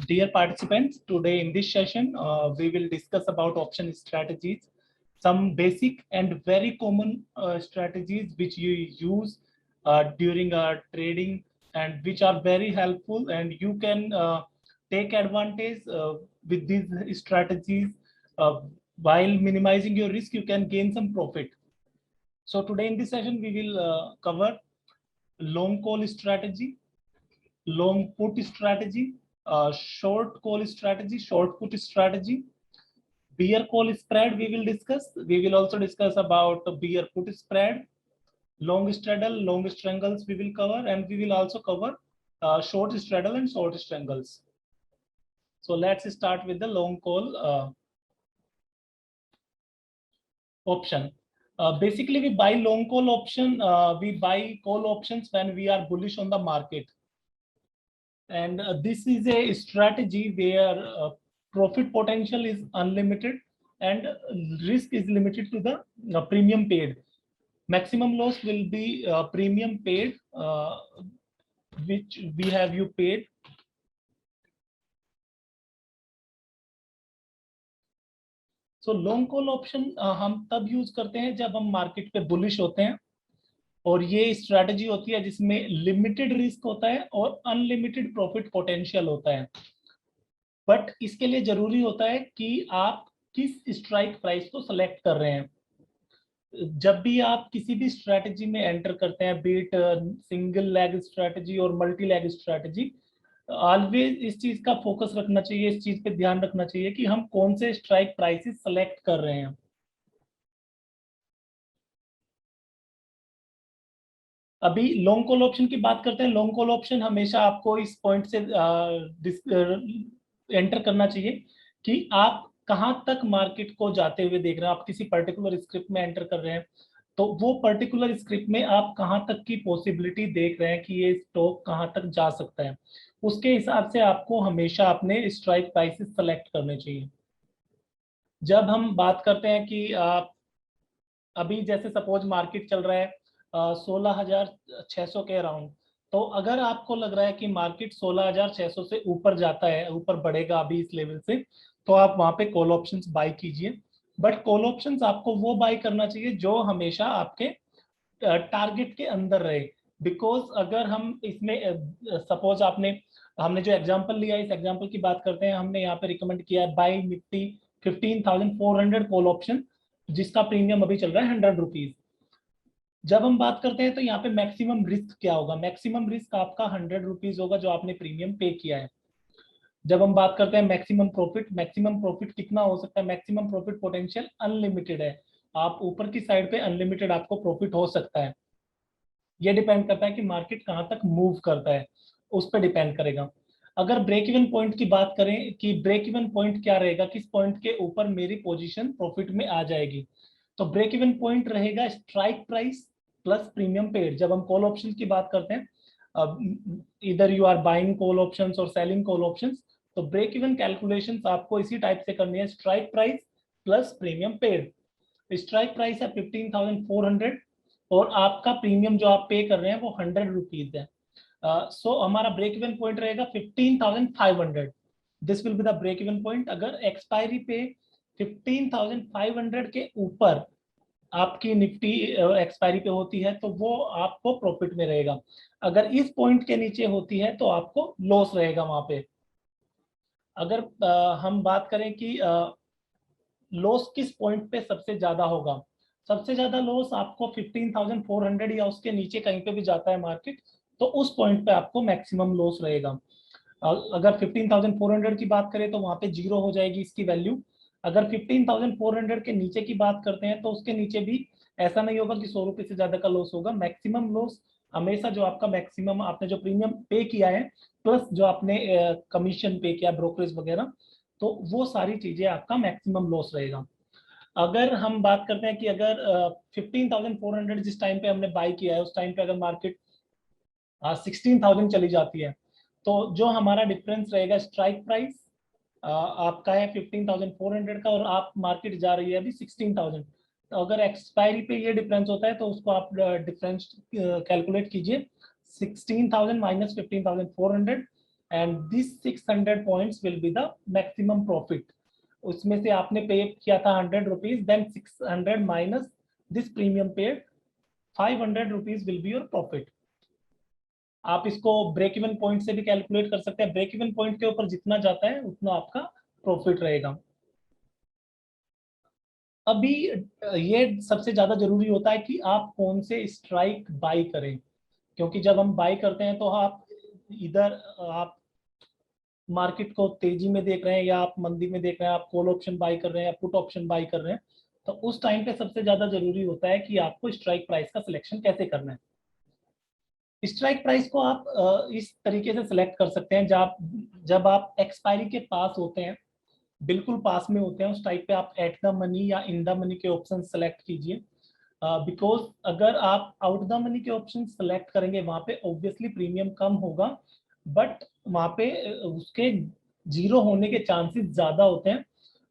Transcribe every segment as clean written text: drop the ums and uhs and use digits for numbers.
Dear participants, today in this session, we will discuss about option strategies, some basic and very common strategies which you use during trading and which are very helpful, and you can take advantage with these strategies. While minimizing your risk, you can gain some profit. So today in this session, we will cover long call strategy, long put strategy, short call strategy, short put strategy, bear call spread we will discuss. We will also discuss about the bear put spread, long straddle, long strangles we will cover, and we will also cover short straddle and short strangles. So let's start with the long call option. Basically, we buy long call option. We buy call options when we are bullish on the market. And this is a strategy where profit potential is unlimited and risk is limited to the premium paid. Maximum loss will be premium paid, which we have you paid. So long call option हम तब use करते हैं जब हम market पे bullish होते हैं, और ये स्ट्रैटेजी होती है जिसमें लिमिटेड रिस्क होता है और अनलिमिटेड प्रॉफिट पोटेंशियल होता है। बट इसके लिए जरूरी होता है कि आप किस स्ट्राइक प्राइस को सेलेक्ट कर रहे हैं। जब भी आप किसी भी स्ट्रैटेजी में एंटर करते हैं, बीट सिंगल लेग स्ट्रैटेजी और मल्टी लेग स्ट्रैटेजी, ऑलवेज इस चीज का फोकस रखना चाहिए, इस चीज पे ध्यान रखना चाहिए कि हम कौन से स्ट्राइक प्राइसेस सेलेक्ट कर रहे हैं। अभी लॉन्ग कॉल ऑप्शन की बात करते हैं। लॉन्ग कॉल ऑप्शन हमेशा आपको इस पॉइंट से एंटर करना चाहिए कि आप कहां तक मार्केट को जाते हुए देख रहे हैं। आप किसी पर्टिकुलर स्क्रिप्ट में एंटर कर रहे हैं, तो वो पर्टिकुलर स्क्रिप्ट में आप कहां तक की पॉसिबिलिटी देख रहे हैं कि ये स्टॉक कहां तक जा सकता है, उसके हिसाब से आपको हमेशा अपने स्ट्राइक प्राइसेस सेलेक्ट करने चाहिए। जब हम बात करते हैं कि अभी जैसे सपोज मार्केट चल रहा है 16,600 के अराउंड, तो अगर आपको लग रहा है कि मार्केट 16,600 से ऊपर जाता है, ऊपर बढ़ेगा अभी इस लेवल से, तो आप वहां पे कॉल ऑप्शंस बाय कीजिए। बट कॉल ऑप्शंस आपको वो बाय करना चाहिए जो हमेशा आपके टारगेट के अंदर रहे। बिकॉज अगर हम इसमें सपोज हमने जो एग्जांपल लिया, इस एग्जांपल की बात करते हैं, हमने यहाँ पे रिकमेंड किया है बाय निफ्टी 15,400 कॉल ऑप्शन, जिसका प्रीमियम अभी चल रहा है 100 रुपीज। जब हम बात करते हैं तो यहाँ पे मैक्सिमम रिस्क क्या होगा? मैक्सिमम रिस्क आपका 100 रुपीज होगा जो आपने प्रीमियम पे किया है। जब हम बात करते हैं मैक्सिमम प्रॉफिट कितना हो सकता है? मैक्सिमम प्रॉफिट पोटेंशियल अनलिमिटेड है। आप ऊपर की साइड पे अनलिमिटेड आपको प्रॉफिट हो सकता है। ये डिपेंड करता है कि मार्केट कहां तक मूव करता है, उस पर डिपेंड करेगा। अगर ब्रेक इवन पॉइंट की बात करें कि ब्रेक इवन पॉइंट क्या रहेगा, किस पॉइंट के ऊपर मेरी पोजीशन प्रॉफिट में आ जाएगी, तो ब्रेक इवन पॉइंट रहेगा strike price plus premium paid. जब हम कॉल ऑप्शन की बात करते हैं, इधर you are buying call options और सेलिंग कॉल ऑप्शंस, तो ब्रेक इवन कैलकुलेशंस आपको इसी टाइप से करनी है, strike price plus premium paid. Strike price है 15,400 और आपका प्रीमियम जो आप पे कर रहे हैं वो 100 रुपीज है। सो हमारा ब्रेक इवन पॉइंट रहेगा 15,500। This will be the break even point. अगर एक्सपायरी पे 15,500 के ऊपर आपकी निफ्टी एक्सपायरी पे होती है तो वो आपको प्रॉफिट में रहेगा। अगर इस पॉइंट के नीचे होती है तो आपको लॉस रहेगा वहां पे। अगर हम बात करें कि लॉस किस पॉइंट पे सबसे ज्यादा होगा, सबसे ज्यादा लॉस आपको 15,400 या उसके नीचे कहीं पे भी जाता है मार्केट, तो उस पॉइंट पे आपको मैक्सिमम लॉस रहेगा। अगर 15,400 की बात करें तो वहां पे जीरो हो जाएगी इसकी वैल्यू। अगर 15,400 के नीचे की बात करते हैं तो उसके नीचे भी ऐसा नहीं होगा कि 100 रुपए से ज्यादा का लॉस होगा। मैक्सिमम लॉस हमेशा जो आपका मैक्सिमम आपने जो प्रीमियम पे किया है प्लस जो आपने कमीशन पे किया, ब्रोकरेज वगैरह, तो वो सारी चीजें आपका मैक्सिमम लॉस रहेगा। अगर हम बात करते हैं कि अगर 15,400 जिस टाइम पे हमने बाई किया है उस टाइम पे अगर मार्केट 16,000 चली जाती है, तो जो हमारा डिफरेंस रहेगा स्ट्राइक प्राइस आपका है 15,400 का और आप मार्केट जा रही है अभी 16,000, तो अगर एक्सपायरी पे ये डिफरेंस होता है तो उसको आप डिफरेंस कैलकुलेट कीजिए। 16,000 minus 15,400, and this 600 points will be the maximum profit. उसमें से आपने पे किया था 100 rupees, then 600 minus this premium paid, 500 rupees will be your profit. आप इसको ब्रेक इवन पॉइंट से भी कैलकुलेट कर सकते हैं। ब्रेक इवन पॉइंट के ऊपर जितना जाता है उतना आपका प्रॉफिट रहेगा। अभी ये सबसे ज्यादा जरूरी होता है कि आप कौन से स्ट्राइक बाई करें, क्योंकि जब हम बाई करते हैं तो आप इधर आप मार्केट को तेजी में देख रहे हैं या आप मंदी में देख रहे हैं, आप कॉल ऑप्शन बाई कर रहे हैं या पुट ऑप्शन बाई कर रहे हैं, तो उस टाइम पे सबसे ज्यादा जरूरी होता है कि आपको स्ट्राइक प्राइस का सिलेक्शन कैसे करना है। स्ट्राइक प्राइस को आप इस तरीके से सिलेक्ट कर सकते हैं, जब आप एक्सपायरी के पास होते हैं, बिल्कुल पास में होते हैं, उस टाइप पे आप एट द मनी या इन द मनी के ऑप्शन सेलेक्ट कीजिए। बिकॉज अगर आप आउट द मनी के ऑप्शन सेलेक्ट करेंगे वहां पे ऑब्वियसली प्रीमियम कम होगा, बट वहां पे उसके जीरो होने के चांसेस ज्यादा होते हैं।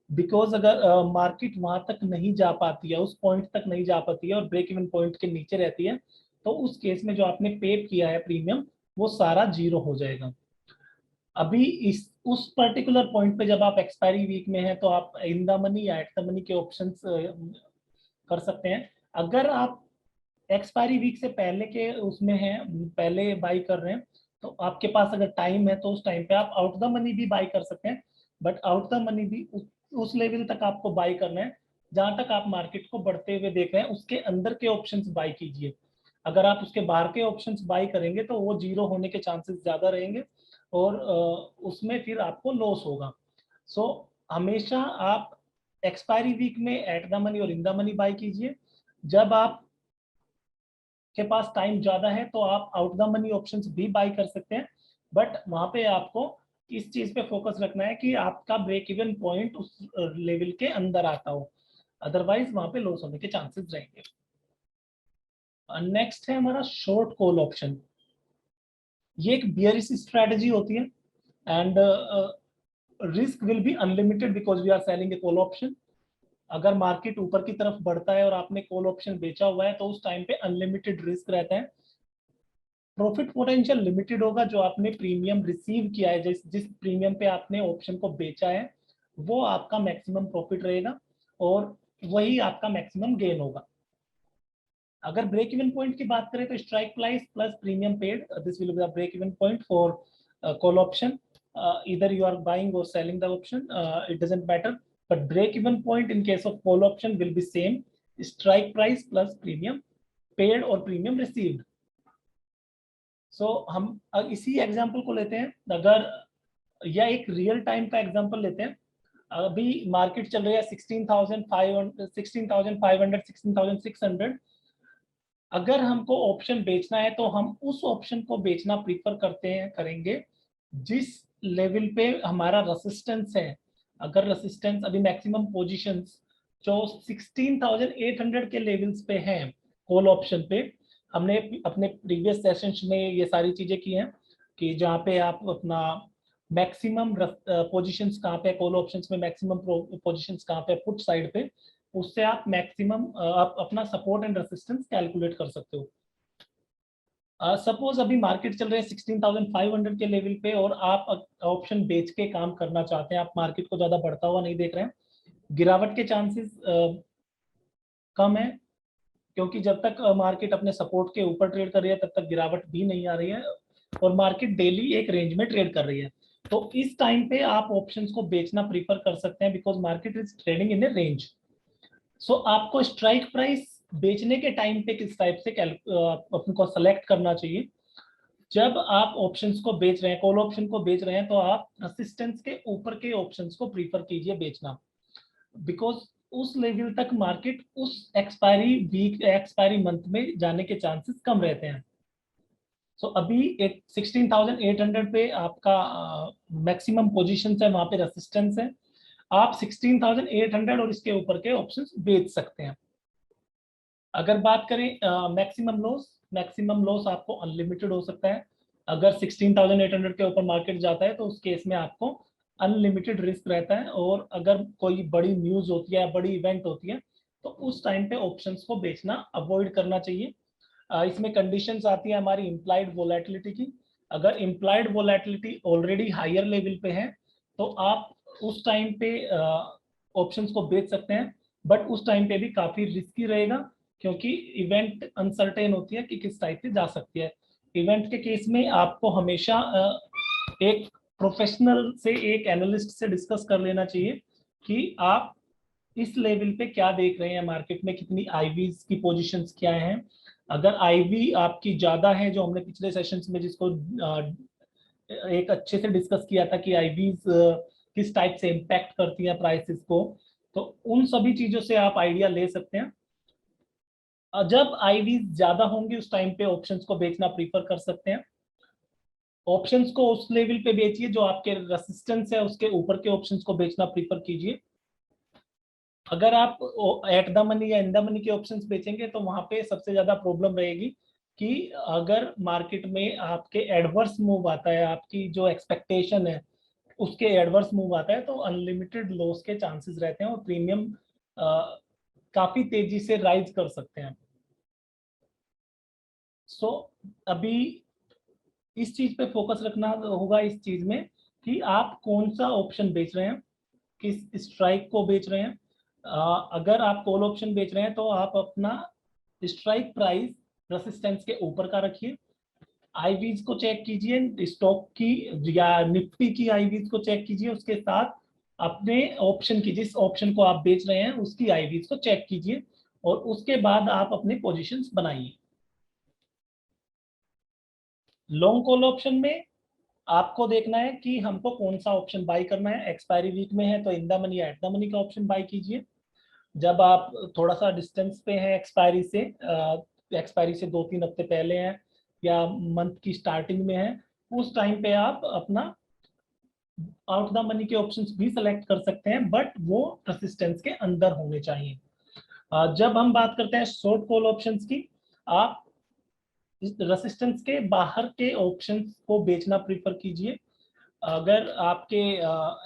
बिकॉज अगर मार्केट वहां तक नहीं जा पाती है, उस पॉइंट तक नहीं जा पाती है और ब्रेक इवन पॉइंट के नीचे रहती है, तो उस केस में जो आपने पे किया है प्रीमियम वो सारा जीरो हो जाएगा। अभी इस उस पर्टिकुलर पॉइंट पे जब आप एक्सपायरी वीक में हैं तो आप इन द मनी या एट द मनी के ऑप्शंस कर सकते हैं। अगर आप एक्सपायरी वीक से पहले के उसमें हैं, पहले बाई कर रहे हैं, तो आपके पास अगर टाइम है तो उस टाइम पे आप आउट द मनी भी बाई कर सकते हैं। बट आउट द मनी भी उस लेवल तक आपको बाई करना है जहां तक आप मार्केट को बढ़ते हुए देख रहे हैं, उसके अंदर के ऑप्शंस बाई कीजिए। अगर आप उसके बाहर के ऑप्शंस बाई करेंगे तो वो जीरो होने के चांसेस ज्यादा रहेंगे और उसमें फिर आपको लॉस होगा। सो हमेशा आप एक्सपायरी वीक में एट द मनी और इन द मनी बाई कीजिए। जब आप के पास टाइम ज्यादा है तो आप आउट द मनी ऑप्शंस भी बाई कर सकते हैं, बट वहां पे आपको इस चीज पे फोकस रखना है कि आपका ब्रेक इवन पॉइंट उस लेवल के अंदर आता हो, अदरवाइज वहां पे लॉस होने के चांसेस रहेंगे। नेक्स्ट है हमारा शॉर्ट कॉल ऑप्शन। ये एक बियरिश स्ट्रेटजी होती है and risk will be unlimited because we are selling a call option. अगर मार्केट ऊपर की तरफ बढ़ता है और आपने कॉल ऑप्शन बेचा हुआ है तो उस टाइम पे अनलिमिटेड रिस्क रहता है। प्रॉफिट पोटेंशियल लिमिटेड होगा। जो आपने प्रीमियम रिसीव किया है, जिस जिस प्रीमियम पे आपने ऑप्शन को बेचा है, वो आपका मैक्सिमम प्रॉफिट रहेगा और वही आपका मैक्सिमम गेन होगा। अगर ब्रेक इवन पॉइंट की बात करें तो strike price plus premium paid, this will be the break even point for call option. either you are buying or selling the option, it doesn't matter, but break even point in case of call option will be same, strike price plus premium paid or premium received. सो हम इसी example को लेते हैं, अगर या एक real time का example लेते हैं। अभी मार्केट चल रही है 16,500 16,500 16,600। अगर हमको ऑप्शन बेचना है तो हम उस ऑप्शन को बेचना प्रीफर करते हैं करेंगे जिस लेवल पे हमारा रेसिस्टेंस है। अगर रेसिस्टेंस अभी मैक्सिमम पोजीशंस जो 16,800 के लेवल्स पे हैं कॉल ऑप्शन पे, हमने अपने प्रीवियस सेशंस में ये सारी चीजें की हैं कि जहाँ पे आप अपना मैक्सिमम पोजीशंस कहाँ पे कॉल ऑप्शंस में, मैक्सिमम पोजीशंस कहाँ पे पुट साइड पे, उससे आप मैक्सिमम आप अपना सपोर्ट एंड रेसिस्टेंस कैलकुलेट कर सकते हो। सपोज अभी मार्केट चल रहे हैं 16,500 के लेवल पे और आप ऑप्शन बेच के काम करना चाहते हैं, आप मार्केट को ज्यादा बढ़ता हुआ नहीं देख रहे हैं, गिरावट के चांसेस कम है, क्योंकि जब तक मार्केट अपने सपोर्ट के ऊपर ट्रेड कर रही है तब तक गिरावट भी नहीं आ रही है और मार्केट डेली एक रेंज में ट्रेड कर रही है। तो इस टाइम पे आप ऑप्शंस को बेचना प्रीफर कर सकते हैं because market is trading in a range. So आपको स्ट्राइक प्राइस बेचने के टाइम पे किस टाइप से अपन को सेलेक्ट करना चाहिए। जब आप ऑप्शंस को बेच रहे हैं, कॉल ऑप्शन को बेच रहे हैं, तो आप रेसिस्टेंस के ऊपर के ऑप्शंस को प्रीफर कीजिए बेचना, बिकॉज उस लेवल तक मार्केट उस एक्सपायरी वीक एक्सपायरी मंथ में जाने के चांसेस कम रहते हैं। सो अभी 16,800 पे आपका मैक्सिमम पोजीशन है, वहां पे रेसिस्टेंस है, आप 16,800 और इसके ऊपर के ऑप्शंस बेच सकते हैं। अगर बात करें मैक्सिमम लॉस आपको अनलिमिटेड हो सकता है। अगर 16,800 के ऊपर मार्केट जाता है तो उस केस में आपको अनलिमिटेड रिस्क रहता है और अगर कोई बड़ी न्यूज होती है, बड़ी इवेंट होती है, तो उस टाइम पे ऑप्शंस को बेचना अवॉइड करना चाहिए। इसमें कंडीशंस आती है हमारी इम्प्लाइड वोलेटिलिटी की। अगर implied volatility already higher level पे है तो आप उस टाइम पे ऑप्शंस को बेच सकते हैं, बट उस टाइम पे भी काफी रिस्की रहेगा क्योंकि इवेंट अनसर्टेन होती है कि किस टाइप से जा सकती है। इवेंट के केस में आपको हमेशा एक प्रोफेशनल से, एक एनालिस्ट से डिस्कस कर लेना चाहिए कि आप इस लेवल पे क्या देख रहे हैं, मार्केट में कितनी आईवीज की पोजीशंस क्या हैं। अगर आईवी आपकी ज्यादा है, जो हमने पिछले सेशंस में जिसको एक अच्छे से डिस्कस किया था कि आईवीज किस टाइप से इम्पैक्ट करती हैं प्राइसेस को, तो उन सभी चीजों से आप आइडिया ले सकते हैं। जब आईवीज ज्यादा होंगी उस टाइम पे ऑप्शंस को बेचना प्रीफर कर सकते हैं। ऑप्शंस को उस लेवल पे बेचिए जो आपके रेसिस्टेंस है, उसके ऊपर के ऑप्शंस को बेचना प्रीफर कीजिए। अगर आप एट द मनी या इन द मनी के ऑप्शंस बेचेंगे तो वहां पे सबसे ज्यादा प्रॉब्लम रहेगी कि अगर मार्केट में आपके एडवर्स मूव आता है, आपकी जो एक्सपेक्टेशन है उसके एडवर्स मूव आता है, तो अनलिमिटेड लॉस के चांसेस रहते हैं और प्रीमियम काफी तेजी से राइज कर सकते हैं। सो अभी इस चीज पे फोकस रखना होगा इस चीज में कि आप कौन सा ऑप्शन बेच रहे हैं, किस स्ट्राइक को बेच रहे हैं। अगर आप कॉल ऑप्शन बेच रहे हैं तो आप अपना स्ट्राइक प्राइस रेसिस्टेंस के ऊपर का रखिए। आईवीज को चेक कीजिए, स्टॉक की या निफ्टी की आईवीज को चेक कीजिए, उसके साथ अपने ऑप्शन की, जिस ऑप्शन को आप बेच रहे हैं उसकी आईवीज को चेक कीजिए और उसके बाद आप अपने पोजीशंस बनाइए। लॉन्ग कॉल ऑप्शन में आपको देखना है कि हमको कौन सा ऑप्शन बाई करना है। एक्सपायरी वीक में है तो इन द मनी या एट द मनी का ऑप्शन बाई कीजिए। जब आप थोड़ा सा डिस्टेंस पे हैं एक्सपायरी से, एक्सपायरी से 2-3 हफ्ते पहले हैं या मंथ की स्टार्टिंग में है, उस टाइम पे आप अपना आउट द मनी के ऑप्शंस भी सेलेक्ट कर सकते हैं, बट वो रेसिस्टेंस के अंदर होने चाहिए। जब हम बात करते हैं शॉर्ट कॉल ऑप्शंस की, आप रेसिस्टेंस के बाहर के ऑप्शंस को बेचना प्रीफर कीजिए। अगर आपके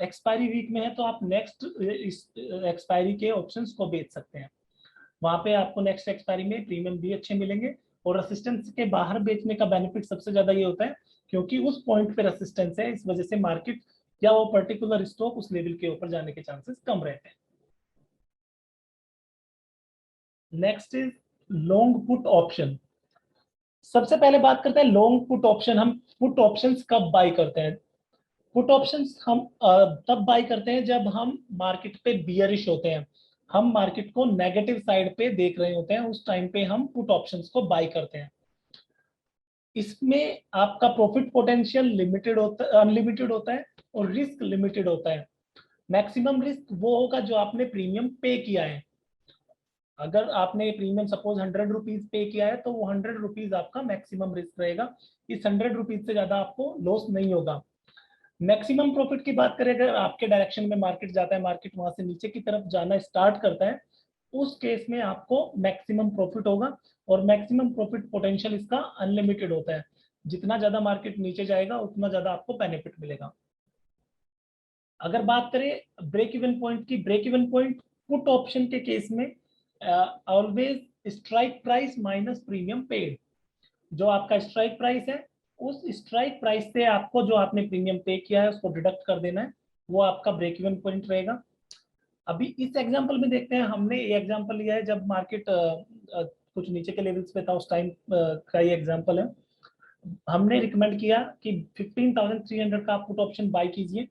एक्सपायरी वीक में है तो आप नेक्स्ट एक्सपायरी के ऑप्शंस को बेच सकते हैं। वहां पे आपको नेक्स्ट एक्सपायरी में प्रीमियम भी अच्छे मिलेंगे। और रेसिस्टेंस के बाहर बेचने का बेनिफिट सबसे ज्यादा ये होता है क्योंकि उस पॉइंट पे रेसिस्टेंस है, इस वजह से मार्केट या वो पर्टिकुलर स्टॉक उस लेवल के ऊपर जाने के चांसेस कम रहते हैं। Next is long put option. सबसे पहले बात करते हैं लॉन्ग पुट ऑप्शन। हम पुट ऑप्शंस कब बाय करते हैं? पुट ऑप्शंस हम तब बाय करते हैं जब हम मार्केट पे बियरिश होते हैं, हम मार्केट को नेगेटिव साइड पे देख रहे होते हैं, उस टाइम पे हम पुट ऑप्शंस को बाय करते हैं। इसमें आपका प्रॉफिट पोटेंशियल लिमिटेड होता है, अनलिमिटेड होता है, और रिस्क लिमिटेड होता है। मैक्सिमम रिस्क वो होगा जो आपने प्रीमियम पे किया है। अगर आपने प्रीमियम सपोज 100 रुपीज पे किया है तो वो 100 रुपीज आपका मैक्सिमम रिस्क रहेगा। इस 100 रुपीज से ज्यादा आपको लॉस नहीं होगा। मैक्सिमम प्रॉफिट की बात करें, अगर आपके डायरेक्शन में मार्केट जाता है, मार्केट वहां से नीचे की तरफ जाना स्टार्ट करता है, उस केस में आपको मैक्सिमम प्रॉफिट होगा। और मैक्सिमम प्रॉफिट पोटेंशियल इसका अनलिमिटेड होता है। जितना ज्यादा मार्केट नीचे जाएगा उतना ज्यादा आपको बेनिफिट मिलेगा। अगर बात करें ब्रेक इवन पॉइंट की, break even point put option के केस में always strike price minus premium paid. जो आपका स्ट्राइक प्राइस है, उस स्ट्राइक प्राइस से आपको जो आपने प्रीमियम पे किया है उसको डिडक्ट कर देना है, वो आपका ब्रेक इवन पॉइंट रहेगा। अभी इस एग्जांपल में देखते हैं, हमने ये एग्जांपल लिया है जब मार्केट कुछ नीचे के लेवल्स पे था, उस टाइम का ये एग्जांपल है। हमने रिकमेंड किया कि 15,300 का आप पुट ऑप्शन बाय कीजिए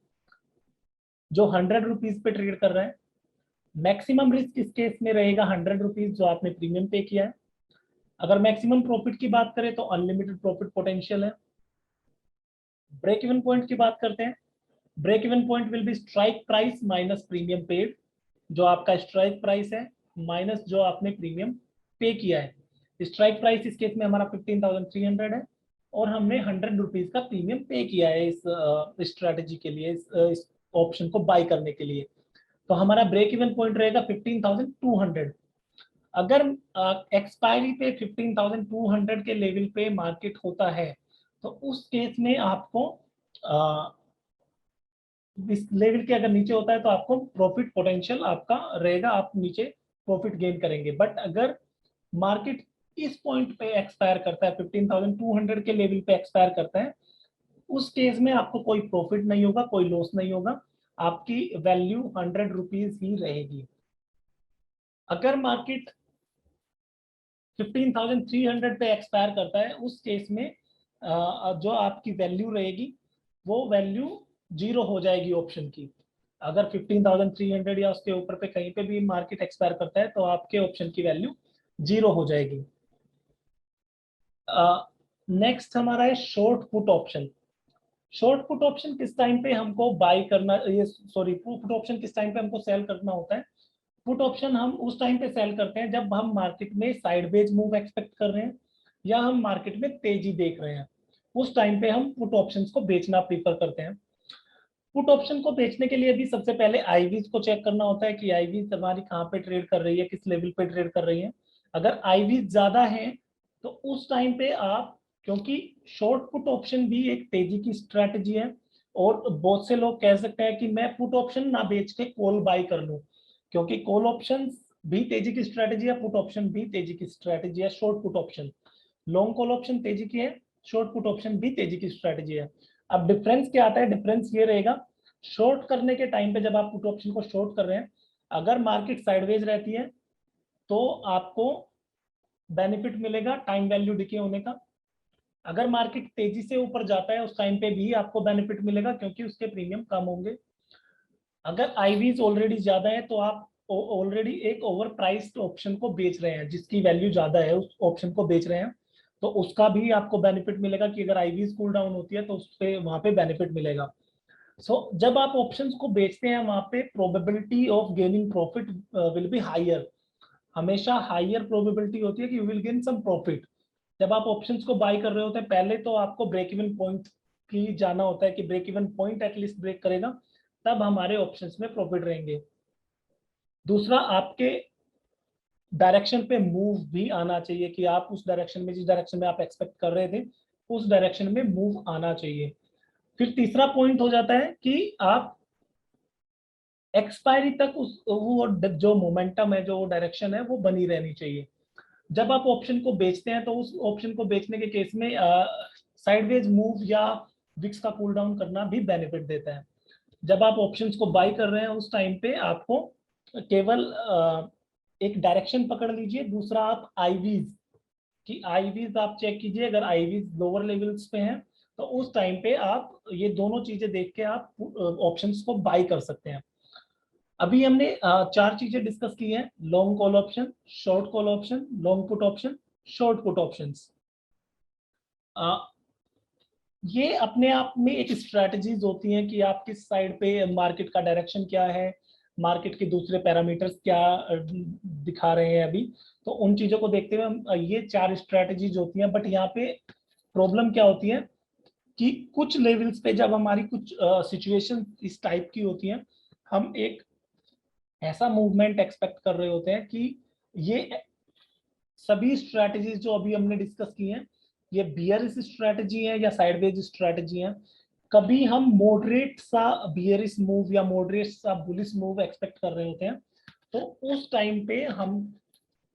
जो 100 रुपीज पे ट्रेड कर रहा है। मैक्सिमम रिस्क इस केस में रहेगा 100 रुपीज जो आपने प्रीमियम पे किया है। अगर मैक्सिमम प्रॉफिट की बात करें तो अनलिमिटेड प्रॉफिट पोटेंशियल है। ब्रेक इवन पॉइंट की बात करते हैं। Break even point will be strike price minus premium paid. जो आपका स्ट्राइक प्राइस है माइनस जो आपने प्रीमियम पे किया है। स्ट्राइक प्राइस इस केस में हमारा 15,300 है और हमने 100 रुपीज का प्रीमियम पे किया है इस स्ट्रेटेजी के लिए, इस ऑप्शन को बाय करने के लिए। तो हमारा ब्रेक इवन पॉइंट रहेगा 15,200। अगर एक्सपायरी पे 15,200 के लेवल पे मार्केट होता है तो उस केस में आपको इस लेवल के अगर नीचे होता है तो आपको प्रॉफिट पोटेंशियल आपका रहेगा, आप नीचे प्रॉफिट गेन करेंगे। बट अगर मार्केट इस पॉइंट पे एक्सपायर करता है, 15,200 के लेवल पे एक्सपायर करता है, उस केस में आपको कोई प्रॉफिट नहीं होगा, कोई लॉस नहीं होगा, आपकी वैल्यू 100 रुपीज ही रहेगी। अगर मार्केट 15,300 पे एक्सपायर करता है, उस केस में जो आपकी वैल्यू रहेगी वो वैल्यू जीरो हो जाएगी ऑप्शन की। अगर 15,300 या उसके ऊपर पे कहीं पे भी मार्केट एक्सपायर करता है तो आपके ऑप्शन की वैल्यू जीरो हो जाएगी। नेक्स्ट हमारा है short put option. Short put option किस टाइम पे हमको बाय करना, ये सॉरी, पुट ऑप्शन किस टाइम पे हमको सेल करना होता है। पुट ऑप्शन हम उस टाइम पे सेल करते हैं जब हम मार्केट में साइडवेज मूव एक्सपेक्ट कर रहे हैं या हम मार्केट में तेजी देख रहे हैं, उस टाइम पे हम पुट ऑप्शंस को बेचना प्रीफर करते हैं। पुट ऑप्शन को बेचने के लिए भी सबसे पहले आईवीज को चेक करना होता है कि आईवीज हमारी कहाँ पे ट्रेड कर रही है, किस लेवल पे ट्रेड कर रही है। अगर आईवीज ज्यादा है तो उस टाइम पे आप, क्योंकि शॉर्ट पुट ऑप्शन भी एक तेजी की स्ट्रेटजी है, और बहुत से लोग कह सकते हैं कि मैं पुट ऑप्शन ना बेच के कॉल बाय कर लूं, क्योंकि कॉल ऑप्शन भी तेजी की स्ट्रेटजी है, पुट ऑप्शन भी तेजी की स्ट्रेटजी है। Short put option, long call option तेजी की है, शॉर्ट पुट ऑप्शन भी तेजी की स्ट्रेटजी है। अब डिफरेंस क्या आता है, डिफरेंस ये रहेगा, शॉर्ट करने के टाइम पे जब आप पुट ऑप्शन को शॉर्ट कर रहे हैं, अगर मार्केट साइडवेज रहती है तो आपको बेनिफिट मिलेगा टाइम वैल्यू डिके होने का। अगर मार्केट तेजी से ऊपर जाता है उस टाइम पे भी आपको बेनिफिट मिलेगा क्योंकि उसके प्रीमियम कम होंगे। अगर आईवीज ऑलरेडी ज्यादा है तो आप ऑलरेडी एक ओवर प्राइस्ड ऑप्शन को बेच रहे हैं, जिसकी वैल्यू ज्यादा है उस ऑप्शन को बेच रहे हैं, तो उसका भी आपको बेनिफिट मिलेगा कि अगर आईवीज कूल डाउन होती है तो उस पे वहां पे बेनिफिट मिलेगा। जब आप ऑप्शंस को बेचते हैं वहां पे probability of gaining profit will be higher. हमेशा हायर प्रोबेबिलिटी होती है कि you will gain some profit. जब आप ऑप्शंस को बाय कर रहे होते हैं पहले तो आपको ब्रेक इवन पॉइंट की जाना होता है कि break even point at least break करेगा, तब हमारे ऑप्शंस में प्रॉफिट रहेंगे। दूसरा, आपके डायरेक्शन पे मूव भी आना चाहिए कि आप उस डायरेक्शन में, जिस डायरेक्शन में आप एक्सपेक्ट कर रहे थे, उस डायरेक्शन में मूव आना चाहिए। फिर तीसरा पॉइंट हो जाता है कि आप एक्सपायरी तक उस वो जो मोमेंटम है, जो डायरेक्शन है, वो बनी रहनी चाहिए। जब आप ऑप्शन को बेचते हैं तो उस ऑप्शन को बेचने के केस में साइडवेज मूव या विक्स का कूल डाउन करना भी बेनिफिट देता है। जब आप ऑप्शंस को बाय कर रहे हैं उस टाइम पे आपको केवल एक डायरेक्शन पकड़ लीजिए। दूसरा, आप आईवीज कि आईवीज आप चेक कीजिए, अगर आईवीज लोअर लेवल्स पे हैं तो उस टाइम पे आप ये दोनों चीजें देख के आप ऑप्शंस को बाय कर सकते हैं। अभी हमने चार चीजें डिस्कस की हैं, long call option, short call option, long put option, short put options. ये अपने आप में एक स्ट्रेटजीज होती हैं कि आप किस साइड पे मार्केट का डायरेक्शन क्या है, मार्केट के दूसरे पैरामीटर्स क्या दिखा रहे हैं अभी, तो उन चीजों को देखते हुए ये चार स्ट्रेटजीज होती हैं। बट यहाँ पे प्रॉब्लम क्या होती है कि कुछ लेवल्स पे जब हमारी कुछ सिचुएशन इस टाइप की होती है, हम एक ऐसा मूवमेंट एक्सपेक्ट कर रहे होते हैं कि ये सभी स्ट्रैटेजीज जो अभी हमने डिस्कस की हैं, ये बियरिश स्ट्रैटेजी है या साइडवेज स्ट्रैटेजी है। कभी हम मॉडरेट सा बियरिश मूव या मॉडरेट सा बुलिश मूव एक्सपेक्ट कर रहे होते हैं, तो उस टाइम पे हम,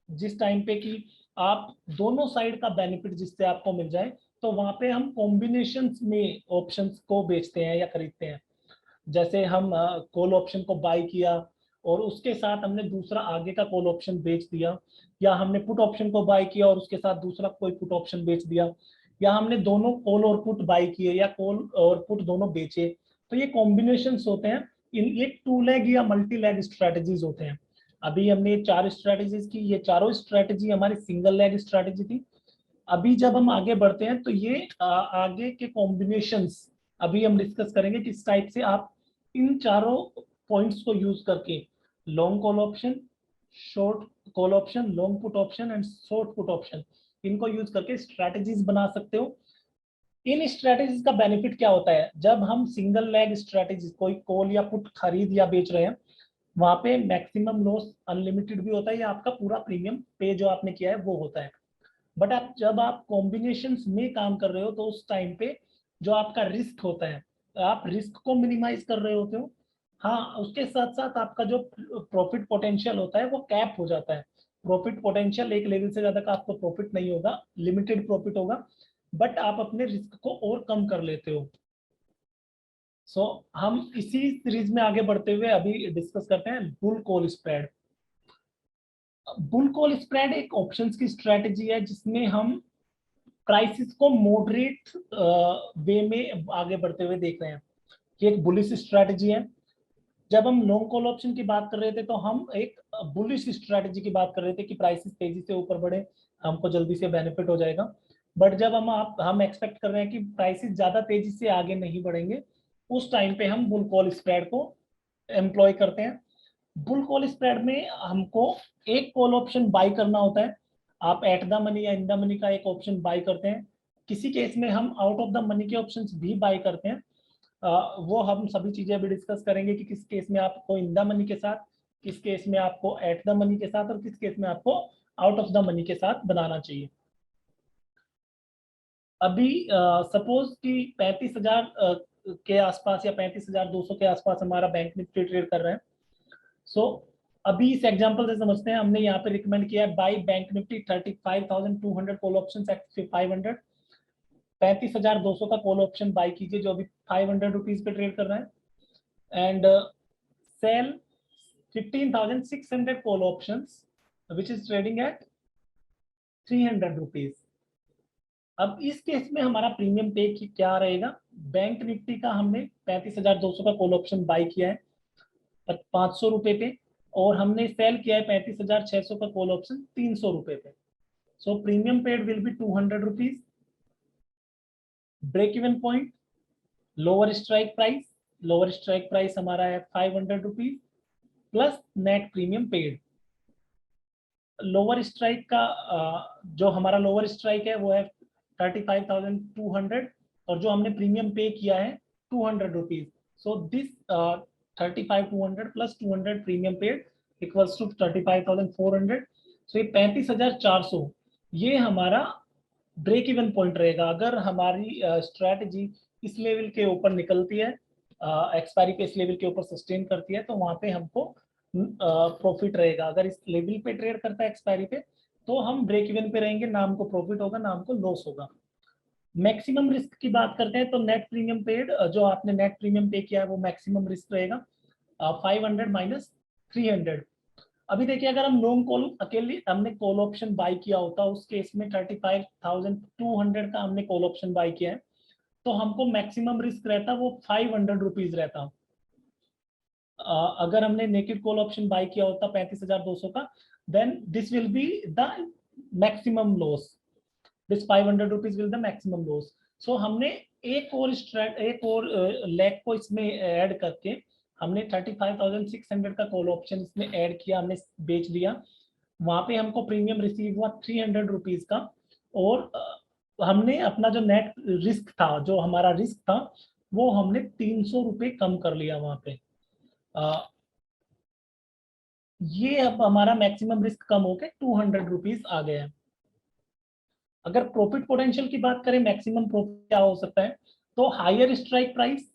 जिस टाइम पे कि आप दोनों साइड का बेनिफिट जिससे आपको मिल जाए, तो वहां पे हम कॉम्बिनेशंस में ऑप्शंस को बेचते हैं या खरीदते हैं। जैसे हम कॉल ऑप्शन को बाय किया और उसके साथ हमने दूसरा आगे का कॉल ऑप्शन बेच दिया, या हमने पुट ऑप्शन को बाय किया और उसके साथ दूसरा कोई पुट ऑप्शन बेच दिया, या हमने दोनों कॉल और पुट बाय किए या कॉल और पुट दोनों बेचे, तो ये कॉम्बिनेशंस होते हैं। ये टू लेग या मल्टी लेग स्ट्रेटजीज होते हैं। अभी हमने चार स्ट्रेटजीज की, ये चारों स्ट्रेटजी हमारी सिंगल लेग स्ट्रेटजी थी। अभी जब हम आगे बढ़ते हैं तो ये आगे के कॉम्बिनेशंस अभी हम डिस्कस करेंगे किस टाइप से आप इन चारों पॉइंट्स को यूज करके long call option, short call option, long put option and short put option, इनको यूज करके स्ट्रैटेजीज बना सकते हो। इन स्ट्रैटेजीज का बेनिफिट क्या होता है, जब हम सिंगल लेग स्ट्रैटेजी कोई कॉल या पुट खरीद या बेच रहे हैं, वहां पे मैक्सिमम लॉस अनलिमिटेड भी होता है या आपका पूरा प्रीमियम पे जो आपने किया है वो होता है। बट आप जब आप कॉम्बिनेशन में काम कर रहे हो तो उस टाइम पे जो आपका रिस्क होता है, आप रिस्क को मिनिमाइज कर रहे होते हो। हाँ, उसके साथ साथ आपका जो प्रॉफिट पोटेंशियल होता है वो कैप हो जाता है। प्रॉफिट पोटेंशियल एक लेवल से ज्यादा का आपको प्रॉफिट नहीं होगा, लिमिटेड प्रॉफिट होगा, बट आप अपने रिस्क को और कम कर लेते हो। सो हम इसी सीरीज में आगे बढ़ते हुए अभी डिस्कस करते हैं bull call spread. Bull call spread एक ऑप्शंस की स्ट्रेटजी है जिसमें हम प्राइसेस को मॉडरेट वे में आगे बढ़ते हुए देख रहे हैं। ये एक बुलिश स्ट्रेटजी है। जब हम लॉन्ग कॉल ऑप्शन की बात कर रहे थे तो हम एक बुलिश स्ट्रेटजी की बात कर रहे थे कि प्राइसेस तेजी से ऊपर बढ़े, हमको जल्दी से बेनिफिट हो जाएगा। बट जब हम एक्सपेक्ट कर रहे हैं कि प्राइसेस ज्यादा तेजी से आगे नहीं बढ़ेंगे, उस टाइम पे हम बुल कॉल स्प्रेड को एम्प्लॉय करते हैं। बुल कॉल स्प्रेड में हमको एक कॉल ऑप्शन बाय करना होता है। आप एट द मनी या इन द मनी का एक ऑप्शन बाय करते हैं। किसी केस में हम आउट ऑफ द मनी के ऑप्शंस भी बाय करते हैं। वो हम सभी चीजें भी डिस्कस करेंगे कि किस केस में आपको इन द मनी के साथ, किस केस में आपको एट द मनी के साथ, और किस केस में आपको आउट ऑफ द मनी के साथ बनाना चाहिए। अभी सपोज कि 35,000 के आसपास या 35,200 के आसपास हमारा बैंक निफ्टी ट्रेड कर रहा है। सो अभी इस एग्जांपल से समझते हैं। हमने यहाँ पे रिकमेंड किया है buy Bank Nifty 35,200 call option at 500। 35,200 का कॉल ऑप्शन बाई कीजिए जो अभी 500 रुपीज पे ट्रेड कर रहा है, and sell 15,600 call options which is trading at 300 rupees. अब इस केस में हमारा प्रीमियम पे क्या रहेगा? बैंक निफ्टी का हमने 35,200 का कॉल ऑप्शन बाई किया है 500 रुपए पे, और हमने सेल किया है 35,600 का कॉल ऑप्शन 300 रुपए पे। So premium paid will be 200 rupees. Break even point, lower strike price हमारा है 500 rupees plus net premium paid. Lower strike का जो हमारा लोअर स्ट्राइक है वो है 35,200, और जो हमने प्रीमियम पे किया है 200 rupees. So this 35,200 plus 200 premium paid equals to 35,400। So ये 35,400 ये हमारा ब्रेक इवन पॉइंट रहेगा। अगर हमारी स्ट्रेटजी इस लेवल के ऊपर निकलती है, एक्सपायरी पे इस लेवल के ऊपर सस्टेन करती है, तो वहां पे हमको प्रॉफिट रहेगा। अगर इस लेवल पे ट्रेड करता है एक्सपायरी पे, तो हम ब्रेक इवन पे रहेंगे, ना हमको प्रॉफिट होगा ना हमको लॉस होगा। मैक्सिमम रिस्क की बात करते हैं तो नेट प्रीमियम पेड, जो आपने नेट प्रीमियम पे किया है वो मैक्सिमम रिस्क रहेगा 500 माइनस 300। अभी देखिए अगर हम लॉन्ग कॉल अकेले हमने कॉल ऑप्शन बाय किया होता, उस केस में 35,200 का हमने कॉल ऑप्शन बाय किया है, तो हमको मैक्सिमम रिस्क रहता वो 500 रुपीज रहता। अगर हमने नेकेड कॉल ऑप्शन बाय किया होता 35,200 का, then this will be the maximum loss. This 500 rupees will the maximum loss. So हमने एक और लेग को इसमें ऐड करके हमने 35,600 का कॉल ऑप्शन इसमें ऐड किया, हमने बेच दिया। वहां पे हमको प्रीमियम रिसीव हुआ 300 रुपीज का, और हमने अपना जो नेट रिस्क था, जो हमारा रिस्क था, वो हमने 300 रुपये कम कर लिया वहां पे। ये अब हमारा मैक्सिमम रिस्क कम होकर 200 रुपीज आ गया है। अगर प्रॉफिट पोटेंशियल की बात करें, मैक्सिमम प्रॉफिट क्या हो सकता है, तो हायर स्ट्राइक प्राइस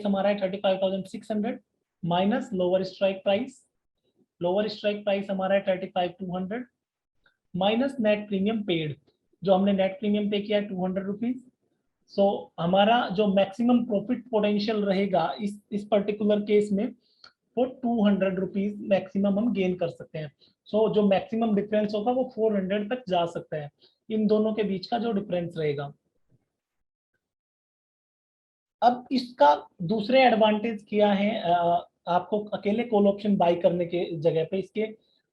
हमारा है 35,600 माइनस लोअर स्ट्राइक प्राइस हमारा है 35,200 माइनस नेट प्रीमियम पेड, जो हमने नेट प्रीमियम पे किया है 200 रुपीज। सो हमारा जो मैक्सिमम प्रॉफिट पोटेंशियल रहेगा इस पर्टिकुलर केस में, वो 200 रुपीज मैक्सिमम हम गेन कर सकते हैं। सो जो मैक्सिमम डिफरेंस होगा वो 400 तक जा सकता है, इन दोनों के बीच का जो डिफरेंस रहेगा। अब इसका दूसरे एडवांटेज क्या है, आपको अकेले कॉल ऑप्शन बाय करने के जगह पे इसके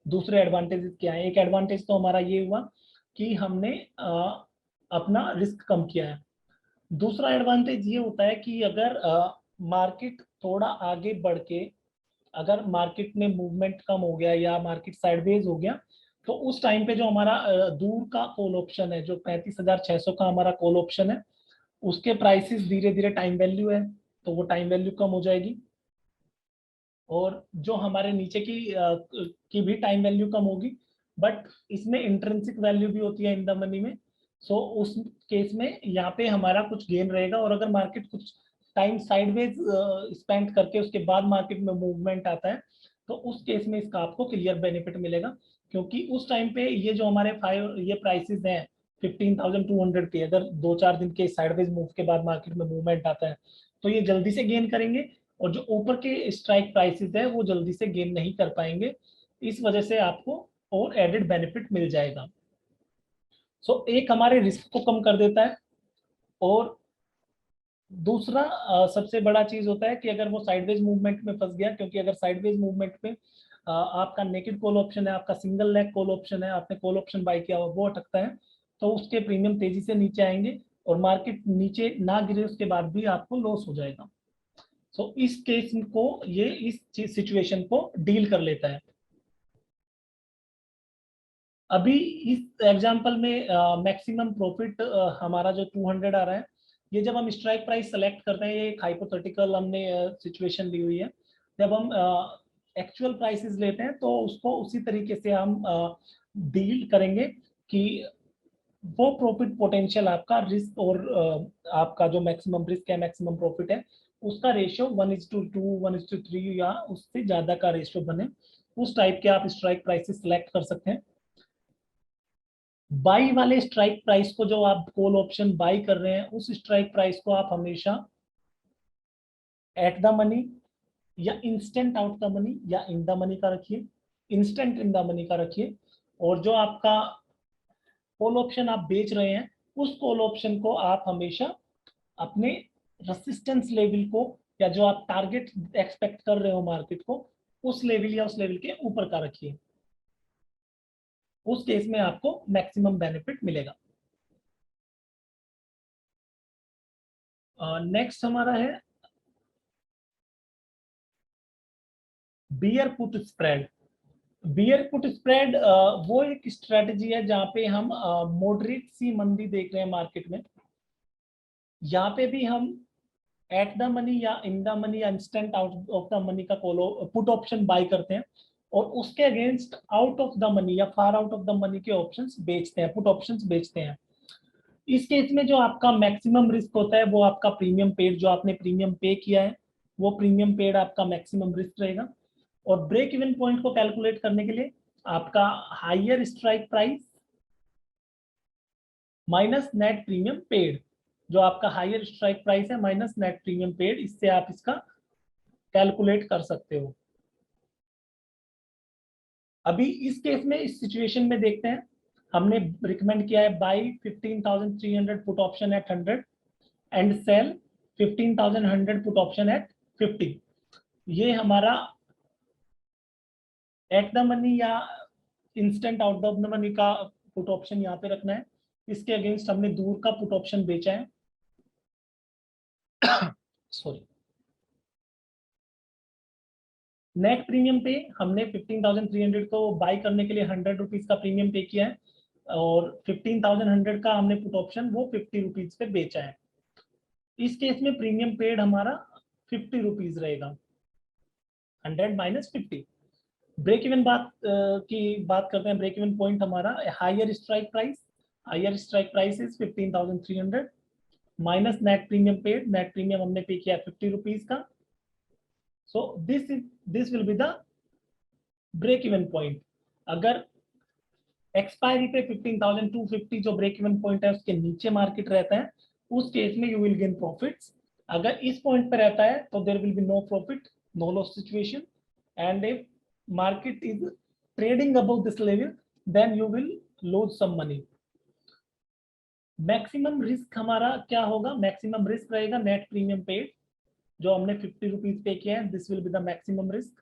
दूसरे एडवांटेज क्या है? एक एडवांटेज तो हमारा ये हुआ कि हमने अपना रिस्क कम किया है। दूसरा एडवांटेज ये होता है कि अगर मार्केट थोड़ा आगे बढ़ के, अगर मार्केट में मूवमेंट कम हो गया या मार्केट साइडवेज हो गया, तो उस टाइम पे जो हमारा दूर का कॉल ऑप्शन है, जो 35,600 का हमारा कॉल ऑप्शन है, उसके प्राइसेस धीरे धीरे टाइम वैल्यू है, तो वो टाइम वैल्यू कम हो जाएगी, और जो हमारे नीचे की भी टाइम वैल्यू कम होगी। बट इसमें इंट्रिंसिक वैल्यू भी होती है इन द मनी में। सो उस केस में यहाँ पे हमारा कुछ गेन रहेगा, और अगर मार्केट कुछ टाइम साइडवेज स्पेंड करके उसके बाद मार्केट में मूवमेंट आता है, तो उस केस में इसका आपको क्लियर बेनिफिट मिलेगा, क्योंकि उस टाइम पे ये जो हमारे ये प्राइसेस हैं 15,200 के, अगर 2-4 दिन के साइडवेज मूव के बाद मार्केट में मूवमेंट आता है तो ये जल्दी से गेन करेंगे, और जो ऊपर के स्ट्राइक प्राइसेस है वो जल्दी से गेन नहीं कर पाएंगे। इस वजह से आपको और एडेड बेनिफिट मिल जाएगा। सो एक हमारे रिस्क को कम कर देता है, और दूसरा सबसे बड़ा चीज होता है कि अगर वो साइडवेज मूवमेंट में फंस गया, क्योंकि अगर साइडवेज मूवमेंट में आपका नेकेड कॉल ऑप्शन है, आपका सिंगल लेग कॉल ऑप्शन है, आपने कॉल ऑप्शन बाय किया हुआ, वो अटकता है, तो उसके प्रीमियम तेजी से नीचे आएंगे, और मार्केट नीचे ना गिरे उसके बाद भी आपको लॉस हो जाएगा। सो इस केस को ये इस सिचुएशन को डील कर लेता है। अभी इस एग्जांपल में मैक्सिमम प्रॉफिट हमारा जो 200 आ रहा है, ये जब हम स्ट्राइक प्राइस सेलेक्ट करते हैं, ये एक हाइपोथेटिकल हमने सिचुएशन ली हुई है। जब हम एक्चुअल प्राइसेस लेते हैं तो उसको उसी तरीके से हम डील करेंगे कि वो प्रॉफिट पोटेंशियल आपका रिस्क और आपका जो मैक्सिमम रिस्क है, मैक्सिमम प्रॉफिट है, उसका रेशियो 1:2, 1:3 या उससे ज्यादा का रेशियो बने, उस टाइप के आप स्ट्राइक प्राइसेस सेलेक्ट कर सकते हैं। बाई वाले स्ट्राइक प्राइस को, जो आप कॉल ऑप्शन बाई कर रहे हैं, उस स्ट्राइक प्राइस को आप हमेशा एट द मनी या इंस्टेंट आउट द मनी या इन द मनी का रखिए, इंस्टेंट इन द मनी का रखिए। और जो आपका कॉल ऑप्शन आप बेच रहे हैं, उस कॉल ऑप्शन को आप हमेशा अपने रेसिस्टेंस लेवल को, या जो आप टारगेट एक्सपेक्ट कर रहे हो मार्केट को, उस लेवल या उस लेवल के ऊपर का रखिए। उस केस में आपको मैक्सिमम बेनिफिट मिलेगा। नेक्स्ट हमारा है beer put spread. Beer put spread वो एक स्ट्रेटजी है जहां पे हम मॉडरेट सी मंदी देख रहे हैं मार्केट में। यहाँ पे भी हम एट द मनी या इन द मनी या instant out of the money का पुट ऑप्शन बाय करते हैं, और उसके against out of the money या far out of the money के ऑप्शंस बेचते हैं, पुट ऑप्शंस बेचते हैं। इस केस में जो आपका मैक्सिमम रिस्क होता है वो आपका प्रीमियम पेड, जो आपने प्रीमियम पे किया है वो प्रीमियम पेड आपका मैक्सिमम रिस्क रहेगा। और ब्रेक इवन पॉइंट को कैलकुलेट करने के लिए आपका higher strike price minus net premium paid, जो आपका हायर स्ट्राइक प्राइस है माइनस नेट प्रीमियम पेड, इससे आप इसका कैलकुलेट कर सकते हो। अभी इस केस में, इस सिचुएशन में देखते हैं, हमने रिकमेंड किया है buy 15,300 put option at 100 and sell 15,100 put option at 50। ये हमारा एट द मनी या इंस्टेंट आउट द मनी का पुट ऑप्शन यहाँ पे रखना है। इसके अगेंस्ट हमने दूर का पुट ऑप्शन बेचा है। सॉरी, नेट प्रीमियम पे हमने 15,300 को बाई करने के लिए 100 रुपीज का प्रीमियम पे किया है, और 15,100 का हमने पुट ऑप्शन वो 50 रुपीज पे बेचा है। इस केस में प्रीमियम पेड हमारा 50 रुपीज रहेगा, 100 माइनस 50। ब्रेक इवन की बात करते हैं। ब्रेक इवन पॉइंट हमारा higher strike price, higher strike price is 15,300 minus net premium paid, net premium हमने पे किया 50 रुपीज का। So this will be the break even point. अगर एक्सपायरी पे 15,250 जो ब्रेक इवन पॉइंट है उसके नीचे मार्केट रहता है, उस केस में यू विल गेन प्रॉफिट्स। अगर इस पॉइंट पे रहता है तो there will be no profit, no loss situation. And if market is trading above this level, then you will lose some money. Maximum risk हमारा क्या होगा? मैक्सिमम रिस्क रहेगा नेट प्रीमियम पेड, जो हमने 50 रुपीज पे किया है, this will be the maximum risk.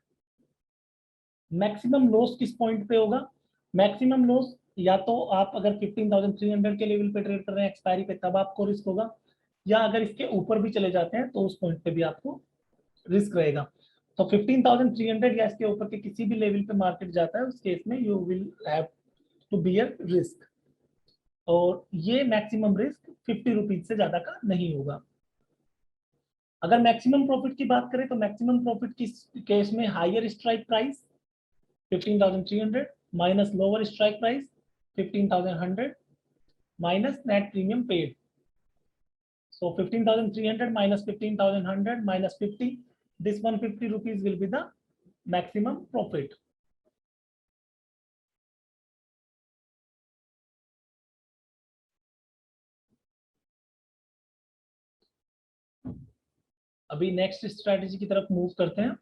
Maximum loss किस point पे होगा? मैक्सिमम लॉस या तो आप अगर 15,300 के लेवल पे ट्रेड कर रहे हैं एक्सपायरी पे, तब आपको रिस्क होगा, या अगर इसके ऊपर भी चले जाते हैं तो उस पॉइंट पे भी आपको रिस्क रहेगा। तो 15,300 या इसके ऊपर के किसी भी लेवल पे मार्केट जाता है, उस केस में you will have to bear risk, और ये मैक्सिमम रिस्क 50 रुपीज से ज्यादा का नहीं होगा। अगर मैक्सिमम प्रॉफिट की बात करें तो मैक्सिमम प्रॉफिट की केस में higher strike price 15,300 minus lower strike price 15,100 minus net premium paid. So 15,300 minus 15,100 minus 50. This 150 rupees will be the maximum profit. अभी नेक्स्ट स्ट्रेटेजी की तरफ मूव करते हैं।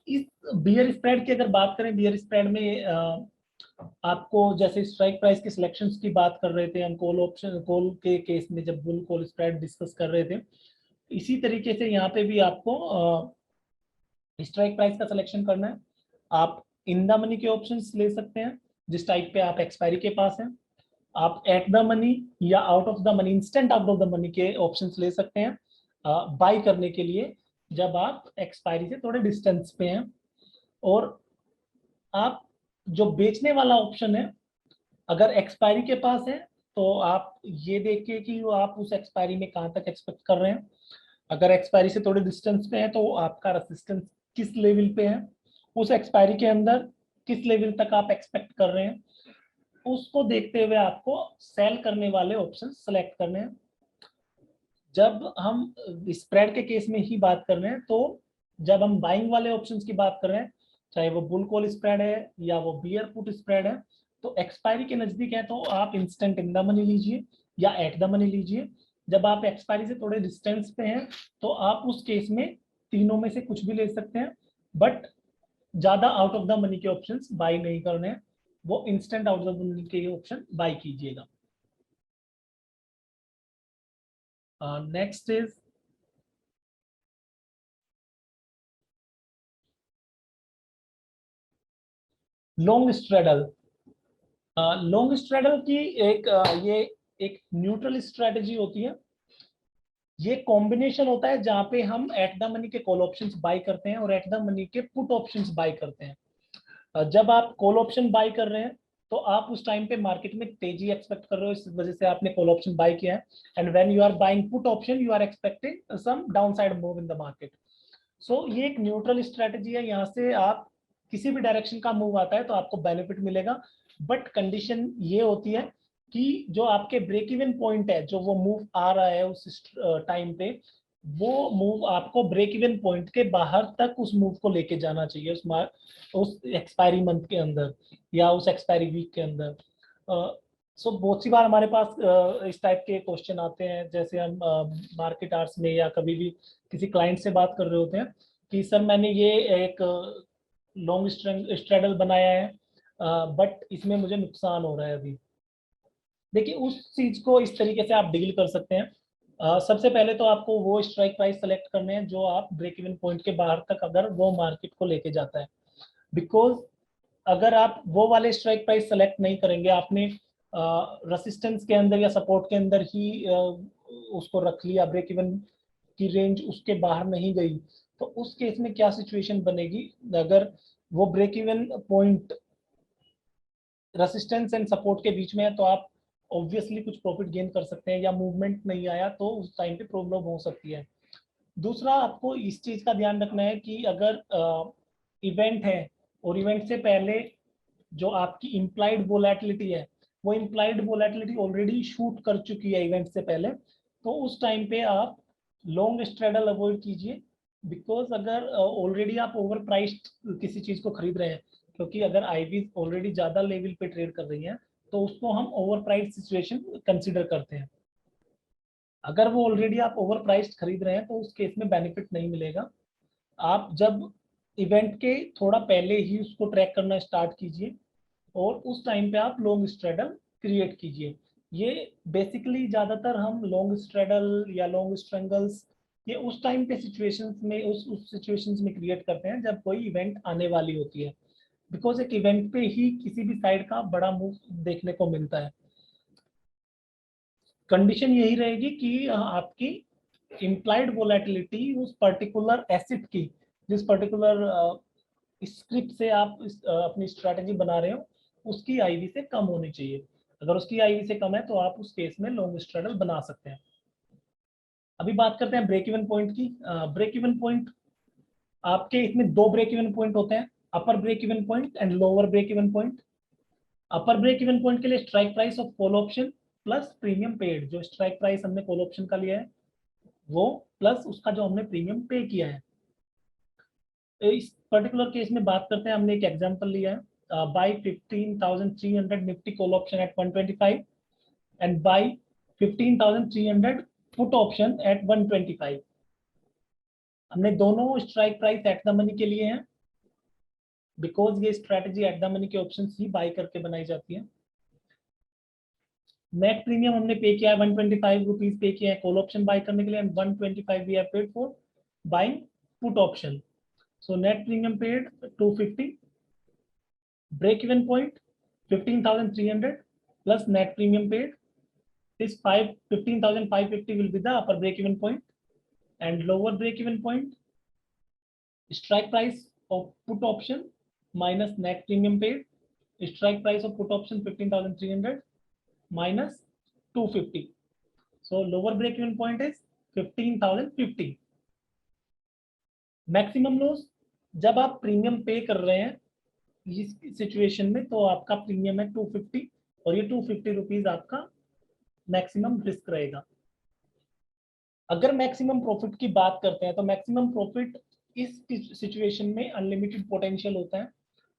इस बियर स्प्रेड की अगर बात करें, बियर स्प्रेड में आपको जैसे स्ट्राइक प्राइस के सिलेक्शंस की बात कर रहे थे हम, कॉल ऑप्शन कॉल के केस में जब बुल कॉल स्प्रेड डिस्कस कर रहे थे, इसी तरीके से यहाँ पे भी आपको स्ट्राइक प्राइस का सिलेक्शन करना है। आप इन द मनी के ऑप्शंस ले सकते हैं जिस टाइप पे आप एक्सपायरी के पास हैं। आप एट द मनी या out of the money, instant out of the money के ऑप्शंस ले सकते हैं बाई करने के लिए जब आप एक्सपायरी से थोड़े डिस्टेंस पे हैं। और आप जो बेचने वाला ऑप्शन है, अगर एक्सपायरी के पास है तो आप ये देखिए कि वो आप उस एक्सपायरी में कहाँ तक एक्सपेक्ट कर रहे हैं। अगर एक्सपायरी से थोड़े डिस्टेंस पे है तो आपका रेसिस्टेंस किस लेवल पे है, उस एक्सपायरी के अंदर किस लेवल तक आप एक्सपेक्ट कर रहे हैं, उसको देखते हुए आपको सेल करने वाले ऑप्शन सेलेक्ट करने हैं। जब हम स्प्रेड के केस में ही बात कर रहे हैं, तो जब हम बाइंग वाले ऑप्शंस की बात कर रहे हैं, चाहे वो बुल कॉल स्प्रेड है या वो बियर पुट स्प्रेड है, तो एक्सपायरी के नजदीक है तो आप इंस्टेंट इन द मनी लीजिए या एट द मनी लीजिए। जब आप एक्सपायरी से थोड़े डिस्टेंस पे हैं तो आप उस केस में तीनों में से कुछ भी ले सकते हैं, बट ज्यादा आउट ऑफ द मनी के ऑप्शंस बाई नहीं करने हैं, वो instant out of the money के ऑप्शन बाई कीजिएगा। Next is long straddle. Long straddle की ये एक न्यूट्रल स्ट्रेटजी होती है। ये कॉम्बिनेशन होता है जहां पे हम एट द मनी के कॉल ऑप्शंस बाय करते हैं और एट द मनी के पुट ऑप्शंस बाय करते हैं। जब आप कॉल ऑप्शन बाय कर रहे हैं तो आप उस टाइम पे मार्केट में तेजी एक्सपेक्ट कर रहे हो, इस वजह से आपने कॉल ऑप्शन बाय किया है। And when you are buying put option you are expecting some downside move in the market. So ये एक न्यूट्रल स्ट्रेटजी है, यहाँ से आप किसी भी डायरेक्शन का मूव आता है तो आपको बेनिफिट मिलेगा। बट कंडीशन ये होती है कि जो आपके ब्रेक इवन पॉइंट है, जो वो मूव आ रहा है उस टाइम पे, वो मूव आपको ब्रेक इवन पॉइंट के बाहर तक उस मूव को लेके जाना चाहिए उस एक्सपायरी मंथ के अंदर या उस एक्सपायरी वीक के अंदर। सो बहुत सी बार हमारे पास इस टाइप के क्वेश्चन आते हैं, जैसे हम मार्केट आवर्स में या कभी भी किसी क्लाइंट से बात कर रहे होते हैं कि सर मैंने ये एक लॉन्ग स्ट्रेडल बनाया है बट इसमें मुझे नुकसान हो रहा है अभी। देखिए उस चीज को इस तरीके से आप डील कर सकते हैं। सबसे पहले तो आपको वो स्ट्राइक प्राइस सेलेक्ट करने हैं जो आप ब्रेक इवन पॉइंट के बाहर तक अगर वो मार्केट को लेके जाता है। बिकॉज अगर आप वो वाले स्ट्राइक प्राइस सेलेक्ट नहीं करेंगे, आपने रेसिस्टेंस के अंदर या सपोर्ट के अंदर ही उसको रख लिया, ब्रेक इवन की रेंज उसके बाहर नहीं गई, तो उस केस में क्या सिचुएशन बनेगी। अगर वो break even point resistance and support के बीच में है तो आप ऑब्वियसली कुछ प्रॉफिट गेन कर सकते हैं, या मूवमेंट नहीं आया तो उस टाइम पे प्रॉब्लम हो सकती है। दूसरा आपको इस चीज का ध्यान रखना है कि अगर इवेंट है और इवेंट से पहले जो आपकी इम्प्लाइड वोलेटिलिटी है, वो इम्प्लाइड वोलेटिलिटी ऑलरेडी शूट कर चुकी है इवेंट से पहले, तो उस टाइम पे आप लॉन्ग स्ट्रेडल अवॉइड कीजिए। बिकॉज अगर ऑलरेडी आप ओवर प्राइस्ड किसी चीज को खरीद रहे हैं, क्योंकि अगर आईवी ऑलरेडी ज्यादा लेवल पे ट्रेड कर रही है तो उसको हम ओवर प्राइस सिचुएशन कंसिडर करते हैं। अगर वो ऑलरेडी आप ओवर प्राइस्ड खरीद रहे हैं तो उस केस में बेनिफिट नहीं मिलेगा। आप जब इवेंट के थोड़ा पहले ही उसको ट्रैक करना स्टार्ट कीजिए और उस टाइम पे आप लॉन्ग स्ट्रेडल क्रिएट कीजिए। ये बेसिकली ज्यादातर हम लॉन्ग स्ट्रेडल या लॉन्ग स्ट्रेंगल्स ये उस टाइम पे सिचुएशंस में उस सिचुएशंस में क्रिएट करते हैं जब कोई इवेंट आने वाली होती है। बिकॉज एक इवेंट पे ही किसी भी साइड का बड़ा मूव देखने को मिलता है। कंडीशन यही रहेगी कि आपकी इम्प्लाइड वोलेटिलिटी उस पर्टिकुलर एसेट की, जिस पर्टिकुलर स्क्रिप्ट से आप अपनी स्ट्रैटेजी बना रहे हो, उसकी आईवी से कम होनी चाहिए। अगर उसकी आईवी से कम है तो आप उस केस में लॉन्ग स्ट्रैडल बना सकते हैं। अभी बात करते हैं ब्रेक इवन पॉइंट की। ब्रेक इवन पॉइंट आपके इसमें दो ब्रेक इवन पॉइंट होते हैं, upper break even point and lower break even point. Upper break even point के लिए strike price of call option plus premium paid, जो स्ट्राइक प्राइस हमने कॉल ऑप्शन का लिया है वो प्लस उसका जो हमने प्रीमियम पे किया है। इस पर्टिकुलर केस में बात करते हैं, हमने एक एग्जांपल लिया है, buy 15,300 Nifty call option at 125 and buy 15,300 put option at 125। हमने दोनों strike price at the money के लिए हैं, बिकॉज ये स्ट्रेटेजी एट द मनी के ऑप्शन ही बाई करके बनाई जाती है। नेट प्रीमियम हमने पे किया है 125 रुपीज पे किया है कॉल ऑप्शन बाय करने के लिए, and 125 we have paid for buying put option. So net premium paid 250, break even point 15,300 plus net premium paid. This 15,550 will be the upper break even point, and lower break even point strike price of put option minus net premium paid. Strike price of put option 15,300 minus 250. So lower break even point is 15,050. Maximum loss जब आप premium पे कर रहे हैं इस situation में, तो आपका प्रीमियम है 250 और ये 250 रुपीज आपका मैक्सिमम रिस्क रहेगा। अगर मैक्सिमम प्रॉफिट की बात करते हैं तो मैक्सिमम प्रॉफिट इस सिचुएशन में अनलिमिटेड पोटेंशियल होता है।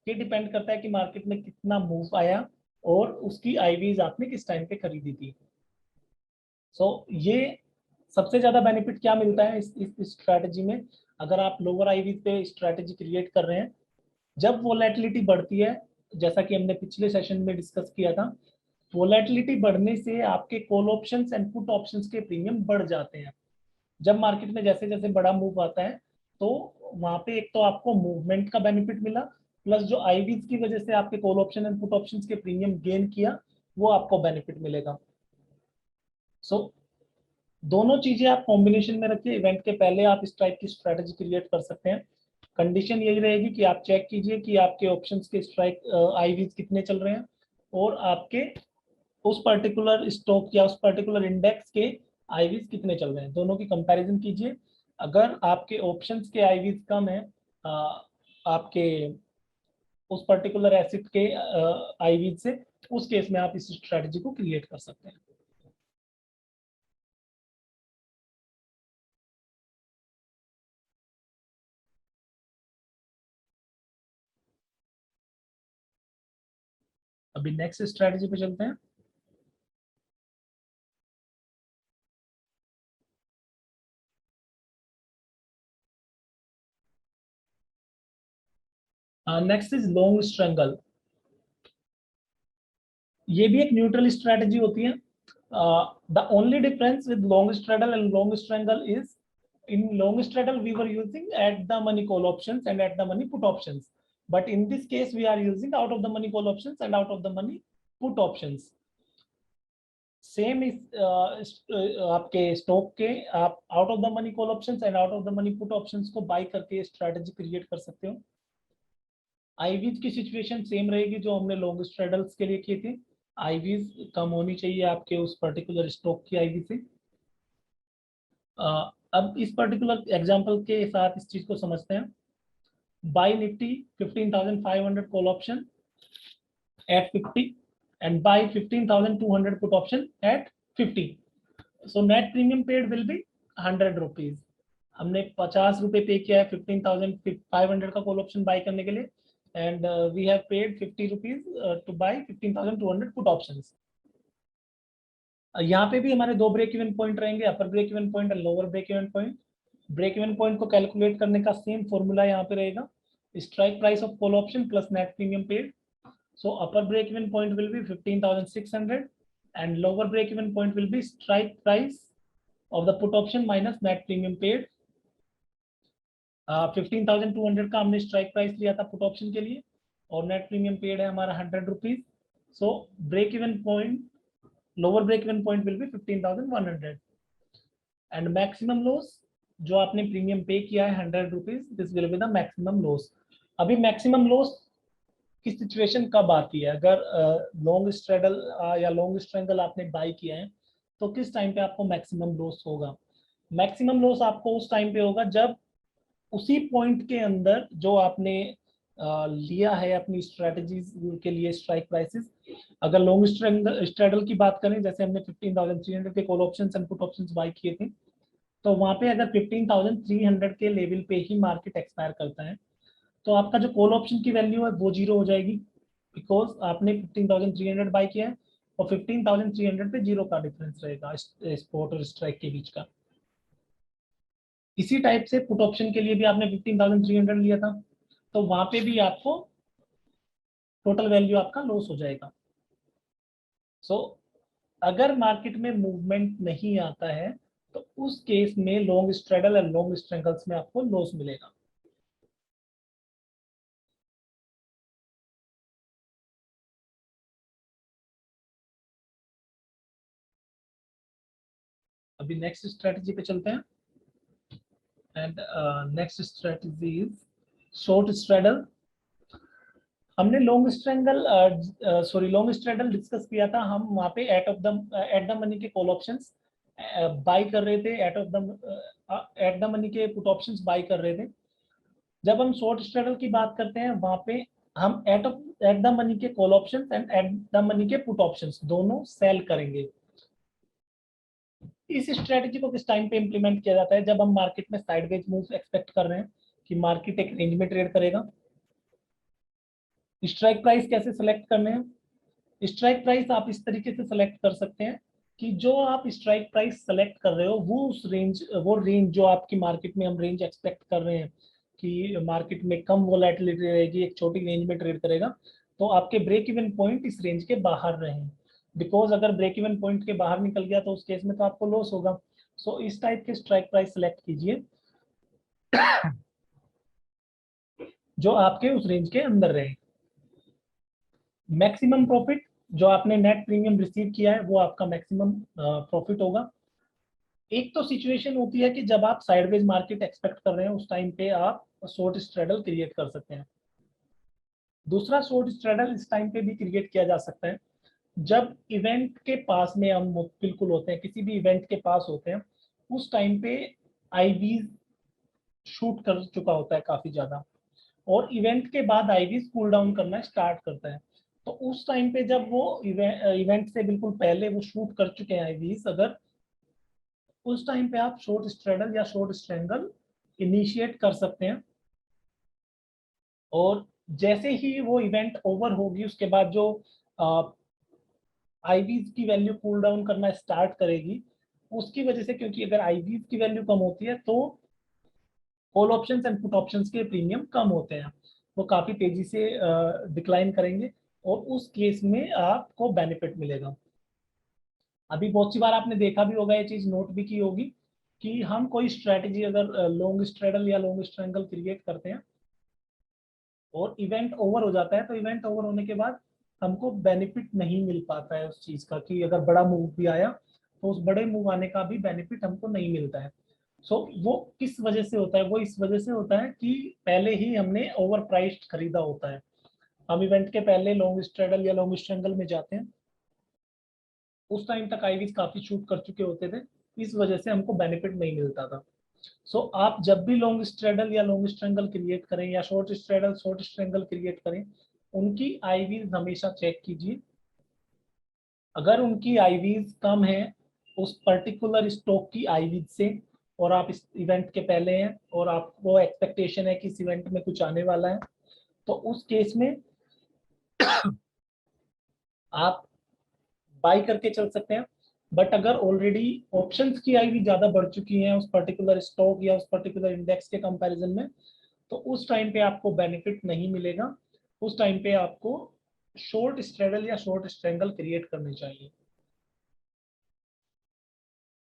ये डिपेंड करता है कि मार्केट में कितना मूव आया और उसकी आईवीज आपने किस टाइम पे खरीदी थी। सो ये सबसे ज्यादा बेनिफिट क्या मिलता है इस स्ट्रैटेजी में, अगर आप लोअर आईवीज पे स्ट्रैटेजी क्रिएट कर रहे हैं, जब वोलेटिलिटी बढ़ती है, जैसा कि हमने पिछले सेशन में डिस्कस किया था, वोलेटिलिटी बढ़ने से आपके call options and put options के प्रीमियम बढ़ जाते हैं। जब मार्केट में जैसे जैसे बड़ा मूव आता है तो वहां पे एक तो आपको मूवमेंट का बेनिफिट मिला, प्लस जो आईवीज की वजह से आपके call option and put options के प्रीमियम गेन किया, वो आपको बेनिफिट मिलेगा। सो दोनों चीजें आप कॉम्बिनेशन में रखिए। इवेंट के पहले आप इस टाइप की स्ट्रेटेजी क्रिएट कर सकते हैं। कंडीशन यही रहेगी कि आप चेक कीजिए कि आपके ऑप्शंस के स्ट्राइक आईवीज कितने चल रहे हैं और आपके उस पर्टिकुलर स्टॉक या उस पर्टिकुलर इंडेक्स के आईवीज कितने चल रहे हैं, दोनों की कंपैरिजन कीजिए। अगर आपके ऑप्शंस के आईवीज कम है आपके उस पर्टिकुलर एसेट के आईवीज से, उस केस में आप इस स्ट्रेटेजी को क्रिएट कर सकते हैं। अभी नेक्स्ट स्ट्रेटेजी पे चलते हैं। Next is long strangle. ये भी एक न्यूट्रल स्ट्रेटेजी होती है। The only difference with long straddle and long strangle is in long straddle we were using at the money call options and at the money put options, but in this case we are using out of the money call options and out of the money put options. Same इस आपके stock के आप out of the money call options and out of the money put options को bye करके strategy create कर सकते हो। IVs की सिचुएशन सेम रहेगी जो हमने लॉन्ग स्ट्रेडल्स के लिए की थी। आईवीज कम होनी चाहिए आपके उस पर्टिकुलर स्टॉक की आईवी से। अब इस पर्टिकुलर एग्जांपल के साथ इस चीज को समझते हैं। Buy Nifty 15,500 call option at 50 and buy 15,200 put option at 50. So net premium paid will be 100 rupees. हमने 50 रुपए पे किया है 15,500 का कॉल ऑप्शन बाय करने के लिए, and we have paid 50 rupees to buy 15,200 put options. यहाँ पे भी हमारे दो ब्रेक इवन पॉइंट रहेंगे, upper break even point and lower break even point. Break even point को कैलकुलेट करने का सेम फॉर्मूला यहाँ पे रहेगा, strike price of call option plus net premium paid. So upper break even point will be 15,600 and lower break even point will be strike price of the put option minus net premium paid. 15,200 का हमने strike price लिया था put option के लिए और net premium paid है हमारा 100 rupees. So break even point, lower break even point will be 15,100 and maximum loss जो आपने प्रीमियम पे किया है 100 rupees, this will be the maximum loss. अभी मैक्सिमम लॉस की सिचुएशन कब आती है, अगर लॉन्ग स्ट्रेडल या लॉन्ग स्ट्रैंगल आपने बाय किया है तो किस टाइम पे आपको मैक्सिमम लॉस होगा। मैक्सिमम लॉस आपको उस टाइम पे होगा जब उसी पॉइंट के अंदर जो आपने लिया है अपनी स्ट्रेटजीज के लिए स्ट्राइक प्राइसेस। अगर लॉन्ग स्ट्रेडल की बात करें, जैसे हमने 15,300 के call options and put options buy किए थे, तो वहां पे अगर 15,300 के लेवल पे ही मार्केट एक्सपायर करता है तो आपका जो कॉल ऑप्शन की वैल्यू है वो जीरो हो जाएगी, बिकॉज आपने 15,300 बाय किया है और 15,300 पे जीरो का डिफरेंस रहेगा स्पॉट और स्ट्राइक के बीच का। इसी टाइप से पुट ऑप्शन के लिए भी आपने 15,300 लिया था, तो वहां पे भी आपको टोटल वैल्यू आपका लॉस हो जाएगा। सो अगर मार्केट में मूवमेंट नहीं आता है तो उस केस में लॉन्ग स्ट्रेडल और लॉन्ग स्ट्रेंगल्स में आपको लॉस मिलेगा। अभी नेक्स्ट स्ट्रेटजी पे चलते हैं। And next strategy is short straddle. हमने long strangle long straddle discuss किया था। हम वहाँ पे एट द मनी के कॉल ऑप्शंस बाई कर रहे थे, एट द मनी के पुट ऑप्शंस बाई कर रहे थे। जब हम शॉर्ट स्ट्रेडल की बात करते हैं वहाँ पे हम एट द मनी के call options and eight the money के पुट ऑप्शंस दोनों सेल करेंगे। इस स्ट्रेटजी को किस टाइम पे इंप्लीमेंट किया जाता है? जब हम मार्केट में साइडवेज मूव एक्सपेक्ट कर रहे हैं कि मार्केट एक रेंज में ट्रेड करेगा। स्ट्राइक प्राइस कैसे सेलेक्ट करने हैं? स्ट्राइक प्राइस आप इस तरीके से सेलेक्ट कर सकते हैं कि जो आप स्ट्राइक प्राइस सेलेक्ट कर रहे हो वो रेंज जो आपकी मार्केट में हम रेंज एक्सपेक्ट कर रहे हैं कि मार्केट में कम वोलेटिलिटी रहेगी, एक छोटी रेंज में ट्रेड करेगा, तो आपके ब्रेक इवन पॉइंट इस रेंज के बाहर रहे। बिकॉज अगर ब्रेक इवन पॉइंट के बाहर निकल गया तो उस केस में तो आपको लॉस होगा। सो इस टाइप के स्ट्राइक प्राइस सेलेक्ट कीजिए जो आपके उस रेंज के अंदर रहे। मैक्सिमम प्रॉफिट, जो आपने नेट प्रीमियम रिसीव किया है वो आपका मैक्सिमम प्रॉफिट होगा। एक तो सिचुएशन होती है कि जब आप साइडवेज मार्केट एक्सपेक्ट कर रहे हैं उस टाइम पे आप शॉर्ट स्ट्रेडल क्रिएट कर सकते हैं। दूसरा शॉर्ट स्ट्रेडल इस टाइम पे भी क्रिएट किया जा सकता है जब इवेंट के पास में हम बिल्कुल होते हैं, किसी भी इवेंट के पास होते हैं, उस टाइम पे आईवीज शूट कर चुका होता है काफी ज्यादा, और इवेंट के बाद आईवीज कूल डाउन करना स्टार्ट करता है। तो उस टाइम पे जब वो इवेंट से बिल्कुल पहले वो शूट कर चुके हैं आईवीज, अगर उस टाइम पे आप शॉर्ट स्ट्रेडल या शॉर्ट स्ट्रेंगल इनिशिएट कर सकते हैं। और जैसे ही वो इवेंट ओवर होगी उसके बाद जो आईवीज की वैल्यू कूल डाउन करना स्टार्ट करेगी, उसकी वजह से, क्योंकि अगर आईवीज की वैल्यू कम होती है तो call options and put options के प्रीमियम कम होते हैं, वो काफी तेजी से डिक्लाइन करेंगे और उस केस में आपको बेनिफिट मिलेगा। अभी बहुत सी बार आपने देखा भी होगा, ये चीज नोट भी की होगी कि हम कोई स्ट्रेटजी अगर लॉन्ग स्ट्रेडल या लॉन्ग स्ट्रेंगल क्रिएट करते हैं और इवेंट ओवर हो जाता है, तो इवेंट ओवर होने के बाद हमको बेनिफिट नहीं मिल पाता है उस चीज का, कि अगर बड़ा मूव भी आया तो उस बड़े मूव आने का भी बेनिफिट हमको नहीं मिलता है। सो वो किस वजह से होता है? वो इस वजह से होता है कि पहले ही हमने ओवर प्राइस्ड खरीदा होता है। हम इवेंट के पहले लॉन्ग स्ट्रेडल या लॉन्ग स्ट्रेंगल में जाते हैं, उस टाइम तक आईवीज काफी शूट कर चुके होते थे, इस वजह से हमको बेनिफिट नहीं मिलता था। सो आप जब भी लॉन्ग स्ट्रेडल या लॉन्ग स्ट्रेंगल क्रिएट करें या short straddle short strangle create करें, उनकी आईवीज हमेशा चेक कीजिए। अगर उनकी आईवीज कम है उस पर्टिकुलर स्टॉक की आईवीज से, और आप इस इवेंट के पहले हैं और आपको एक्सपेक्टेशन है कि इस इवेंट में कुछ आने वाला है, तो उस केस में आप बाई करके चल सकते हैं। बट अगर ऑलरेडी ऑप्शंस की आईवी ज्यादा बढ़ चुकी है उस पर्टिकुलर स्टॉक या उस पर्टिकुलर इंडेक्स के कंपैरिजन में, तो उस टाइम पे आपको बेनिफिट नहीं मिलेगा। उस टाइम पे आपको शॉर्ट स्ट्रेडल या शॉर्ट स्ट्रेंगल क्रिएट करनी चाहिए।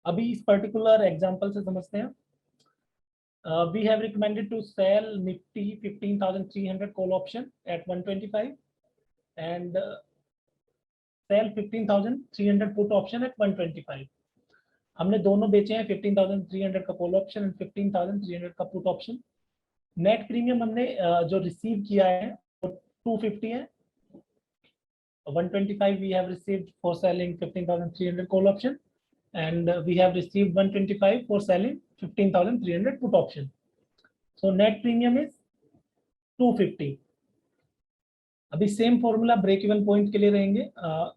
अभी इस पर्टिकुलर एग्जांपल से समझते हैं। We have recommended to sell Nifty 15,300 call option at 125 and sell 15,300 put option at 125। हमने दोनों बेचे हैं, 15,300 का कॉल ऑप्शन एंड 15,300 का पुट ऑप्शन। नेट प्रीमियम हमने जो रिसीव किया है वो 250 है। 125 we have received for selling 15,300 call option and we have received 125 for selling 15,300 put option. So net premium is 250। अभी same formula break even point के लिए रहेंगे,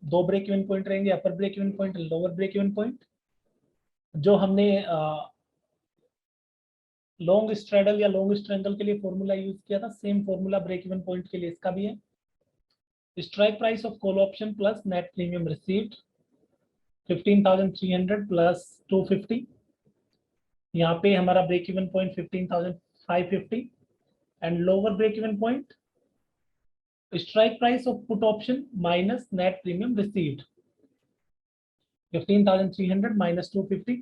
दो ब्रेक इवन पॉइंट रहेंगे, upper break even point, lower break even point. जो हमने long straddle या long strangle के लिए फॉर्मूला यूज किया था, same formula break even point के लिए इसका भी है। Strike price of call option plus net premium received 15,300 plus 250, यहाँ पे हमारा break even point 15,550 and lower break even point strike price of put option minus net premium received 15,300 minus 250,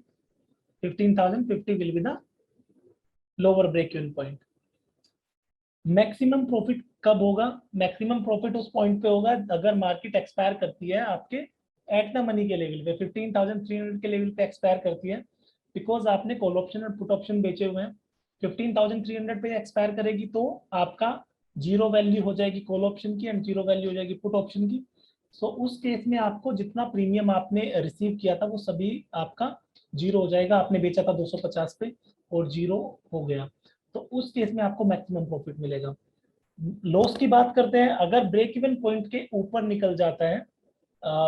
15,050 will be the lower break even point. Maximum profit कब होगा? Maximum profit उस point पे होगा अगर market expire करती है आपके eight the money के लेवल पे, 15,300 के लेवल पे एक्सपायर करती है, बिकॉज आपने कॉल ऑप्शन और पुट ऑप्शन बेचे हुए हैं। 15,300 पे एक्सपायर करेगी तो आपका जीरो वैल्यू हो जाएगी कॉल ऑप्शन की एंड जीरो वैल्यू हो जाएगी पुट ऑप्शन की। सो उस केस में आपको जितना प्रीमियम आपने रिसीव किया था वो सभी आपका जीरो हो जाएगा। आपने बेचा था 250 पे और जीरो हो गया, तो उस केस में आपको मैक्सिमम प्रॉफिट मिलेगा। लॉस की बात करते हैं, अगर ब्रेक इवन पॉइंट के ऊपर निकल जाता है,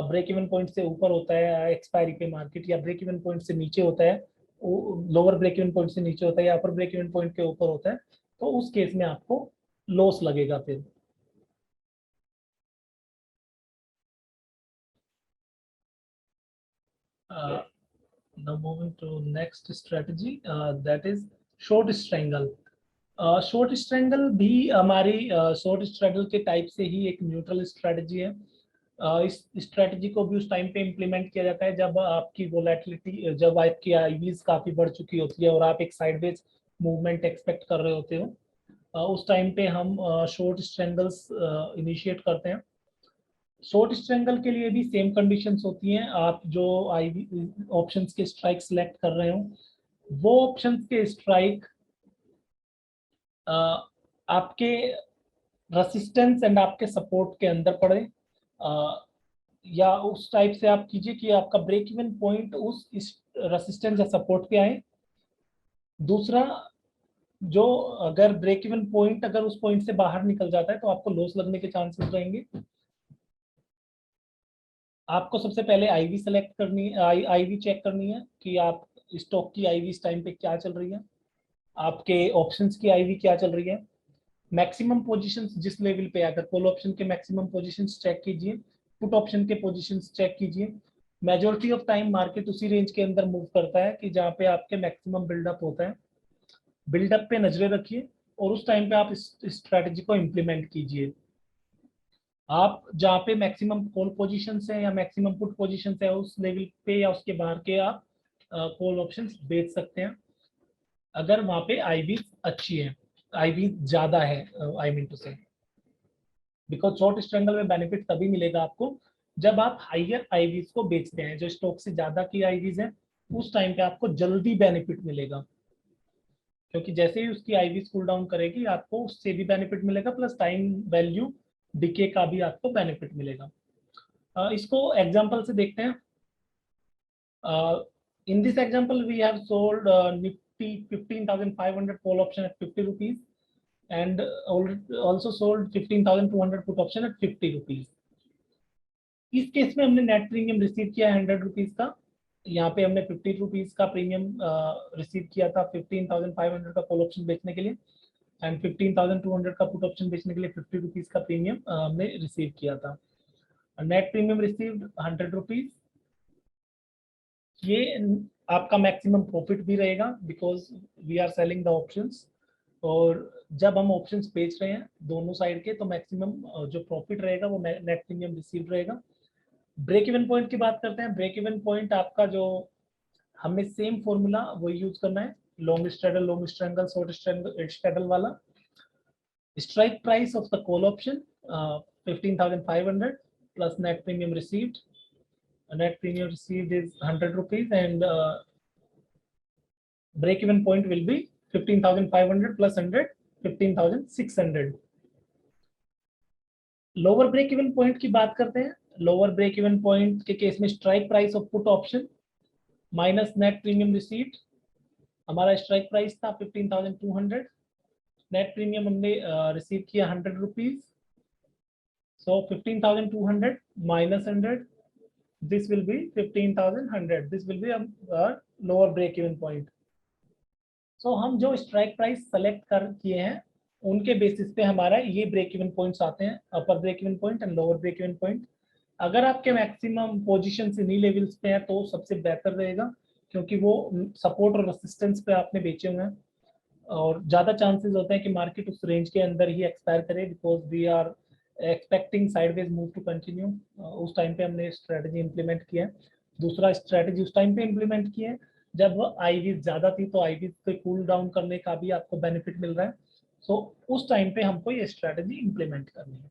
ब्रेक इवन पॉइंट से ऊपर होता है एक्सपायरी पे मार्केट, या ब्रेक इवन पॉइंट से नीचे होता है, लोअर ब्रेक इवन पॉइंट से नीचे होता है या अपर ब्रेक इवन पॉइंट के ऊपर होता है, तो उस केस में आपको लॉस लगेगा। फिर now moving to next strategy, that is short strangle. Short strangle भी हमारी शॉर्ट स्ट्रैंगल के टाइप से ही एक न्यूट्रल स्ट्रेटजी है। इस स्ट्रेटजी को भी उस टाइम पे इम्प्लीमेंट किया जाता है जब आपकी वोलेटिलिटी, जब आपकी आईवीज काफी बढ़ चुकी होती है और आप एक साइडवेज मूवमेंट एक्सपेक्ट कर रहे होते हो, उस टाइम पे हम शॉर्ट स्ट्रैंगल्स इनिशिएट करते हैं। शॉर्ट स्ट्रैंगल के लिए भी सेम कंडीशंस होती हैं। आप जो आईवी ऑप्शंस के स्ट्राइक सेलेक्ट कर रहे हो वो ऑप्शंस के स्ट्राइक आपके रेसिस्टेंस एंड आपके सपोर्ट के अंदर पड़े, या उस टाइप से आप कीजिए कि आपका ब्रेक इवन पॉइंट उस रेसिस्टेंस या सपोर्ट पे आए। दूसरा, जो अगर ब्रेक इवन पॉइंट अगर उस पॉइंट से बाहर निकल जाता है तो आपको लॉस लगने के चांसेस रहेंगे। आपको सबसे पहले आईवी सेलेक्ट करनी है, आईवी चेक करनी है कि आप स्टॉक की आईवी इस टाइम पे क्या चल रही है, आपके ऑप्शंस की आईवी क्या चल रही है, मैक्सिमम पोजीशंस जिस लेवल पे, अगर कॉल ऑप्शन के मैक्सिमम पोजीशंस चेक कीजिए, पुट ऑप्शन के पोजीशंस चेक कीजिए। मेजोरिटी ऑफ टाइम मार्केट उसी रेंज के अंदर मूव करता है कि जहाँ पे आपके मैक्सिमम बिल्डअप होता है। बिल्डअप पे नजरें रखिए और उस टाइम पे आप इस स्ट्रैटेजी को इम्प्लीमेंट कीजिए। आप जहाँ पे मैक्सिमम कॉल पोजीशंस है या मैक्सिमम पुट पोजीशंस है उस लेवल पे या उसके बाहर के आप कॉल ऑप्शंस बेच सकते हैं अगर वहाँ पे आईवी अच्छी है, आईवी ज्यादा है, आई मीन टू से। बिकॉज शॉर्ट स्ट्रैंगल में बेनिफिट तभी मिलेगा आपको जब आप हाइयर आईवीज को बेचते हैं, जो स्टॉक से ज्यादा की आईवीज हैं उस टाइम पे आपको जल्दी बेनिफिट मिलेगा, क्योंकि जैसे ही उसकी आईवीज कूल डाउन करेगी आपको उससे भी बेनिफिट मिलेगा, प्लस टाइम वैल्यू डिके का भी आपको बेनिफिट मिलेगा। इसको एग्जांपल से देखते हैं। In this example we have sold Nifty 15,500 call option at 50 rupees and also sold 15,200 put option at 50 rupees. इस केस में हमने नेट प्रीमियम रिसीव किया है 100 रुपीज का। यहाँ पे हमने 50 रुपीज का प्रीमियम रिसीव किया था 15,500 का कॉल ऑप्शन बेचने के लिए, एंड 15,200 का पुट ऑप्शन बेचने के लिए 50 रुपीज का प्रीमियम हमने रिसीव किया था। Net premium received 100 rupees. ये आपका मैक्सिमम प्रॉफिट भी रहेगा because we are selling the options, और जब हम ऑप्शंस बेच रहे हैं दोनों साइड के तो मैक्सिमम जो प्रॉफिट रहेगा वो नेट प्रीमियम रिसीव रहेगा। ब्रेक इवन पॉइंट की बात करते हैं। ब्रेक इवन पॉइंट आपका जो, हमें सेम फॉर्मूला वही यूज करना है, long straddle, long strangle, short straddle वाला। Strike price of the call option 15,500 plus net premium received. Net premium received is 100 rupees and break even point will be 15,500 plus 100, 15,600। Lower break even point की बात करते हैं। Lower break even point के case में strike price of put option minus net premium received. हमारा strike price था 15,200, net premium हमने receive किया 100 rupees, so 15,200 minus 100, this will be 15,100, this will be a lower break even point। so हम जो strike price select कर किए हैं उनके बेसिस पे हमारा ये ब्रेक इवन पॉइंट्स आते हैं, upper break even point and lower break even point. अगर आपके मैक्सिमम पोजीशन इन्हीं लेवल्स पे हैं तो सबसे बेहतर रहेगा, क्योंकि वो सपोर्ट और रेसिस्टेंस पे आपने बेचे हुए हैं, और ज़्यादा चांसेस होते हैं कि मार्केट उस रेंज के अंदर ही एक्सपायर करे, because we are expecting sideways move to continue. उस टाइम पे हमने स्ट्रेटजी इंप्लीमेंट किया है। दूसरा स्ट्रेटजी उस टाइम पे इंप्लीमेंट किया है जब आईवीज ज़्यादा थी, तो आईवीज पे कूल डाउन करने का भी आपको बेनिफिट मिल रहा है। सो उस टाइम पे हमको ये स्ट्रेटजी इंप्लीमेंट करनी है।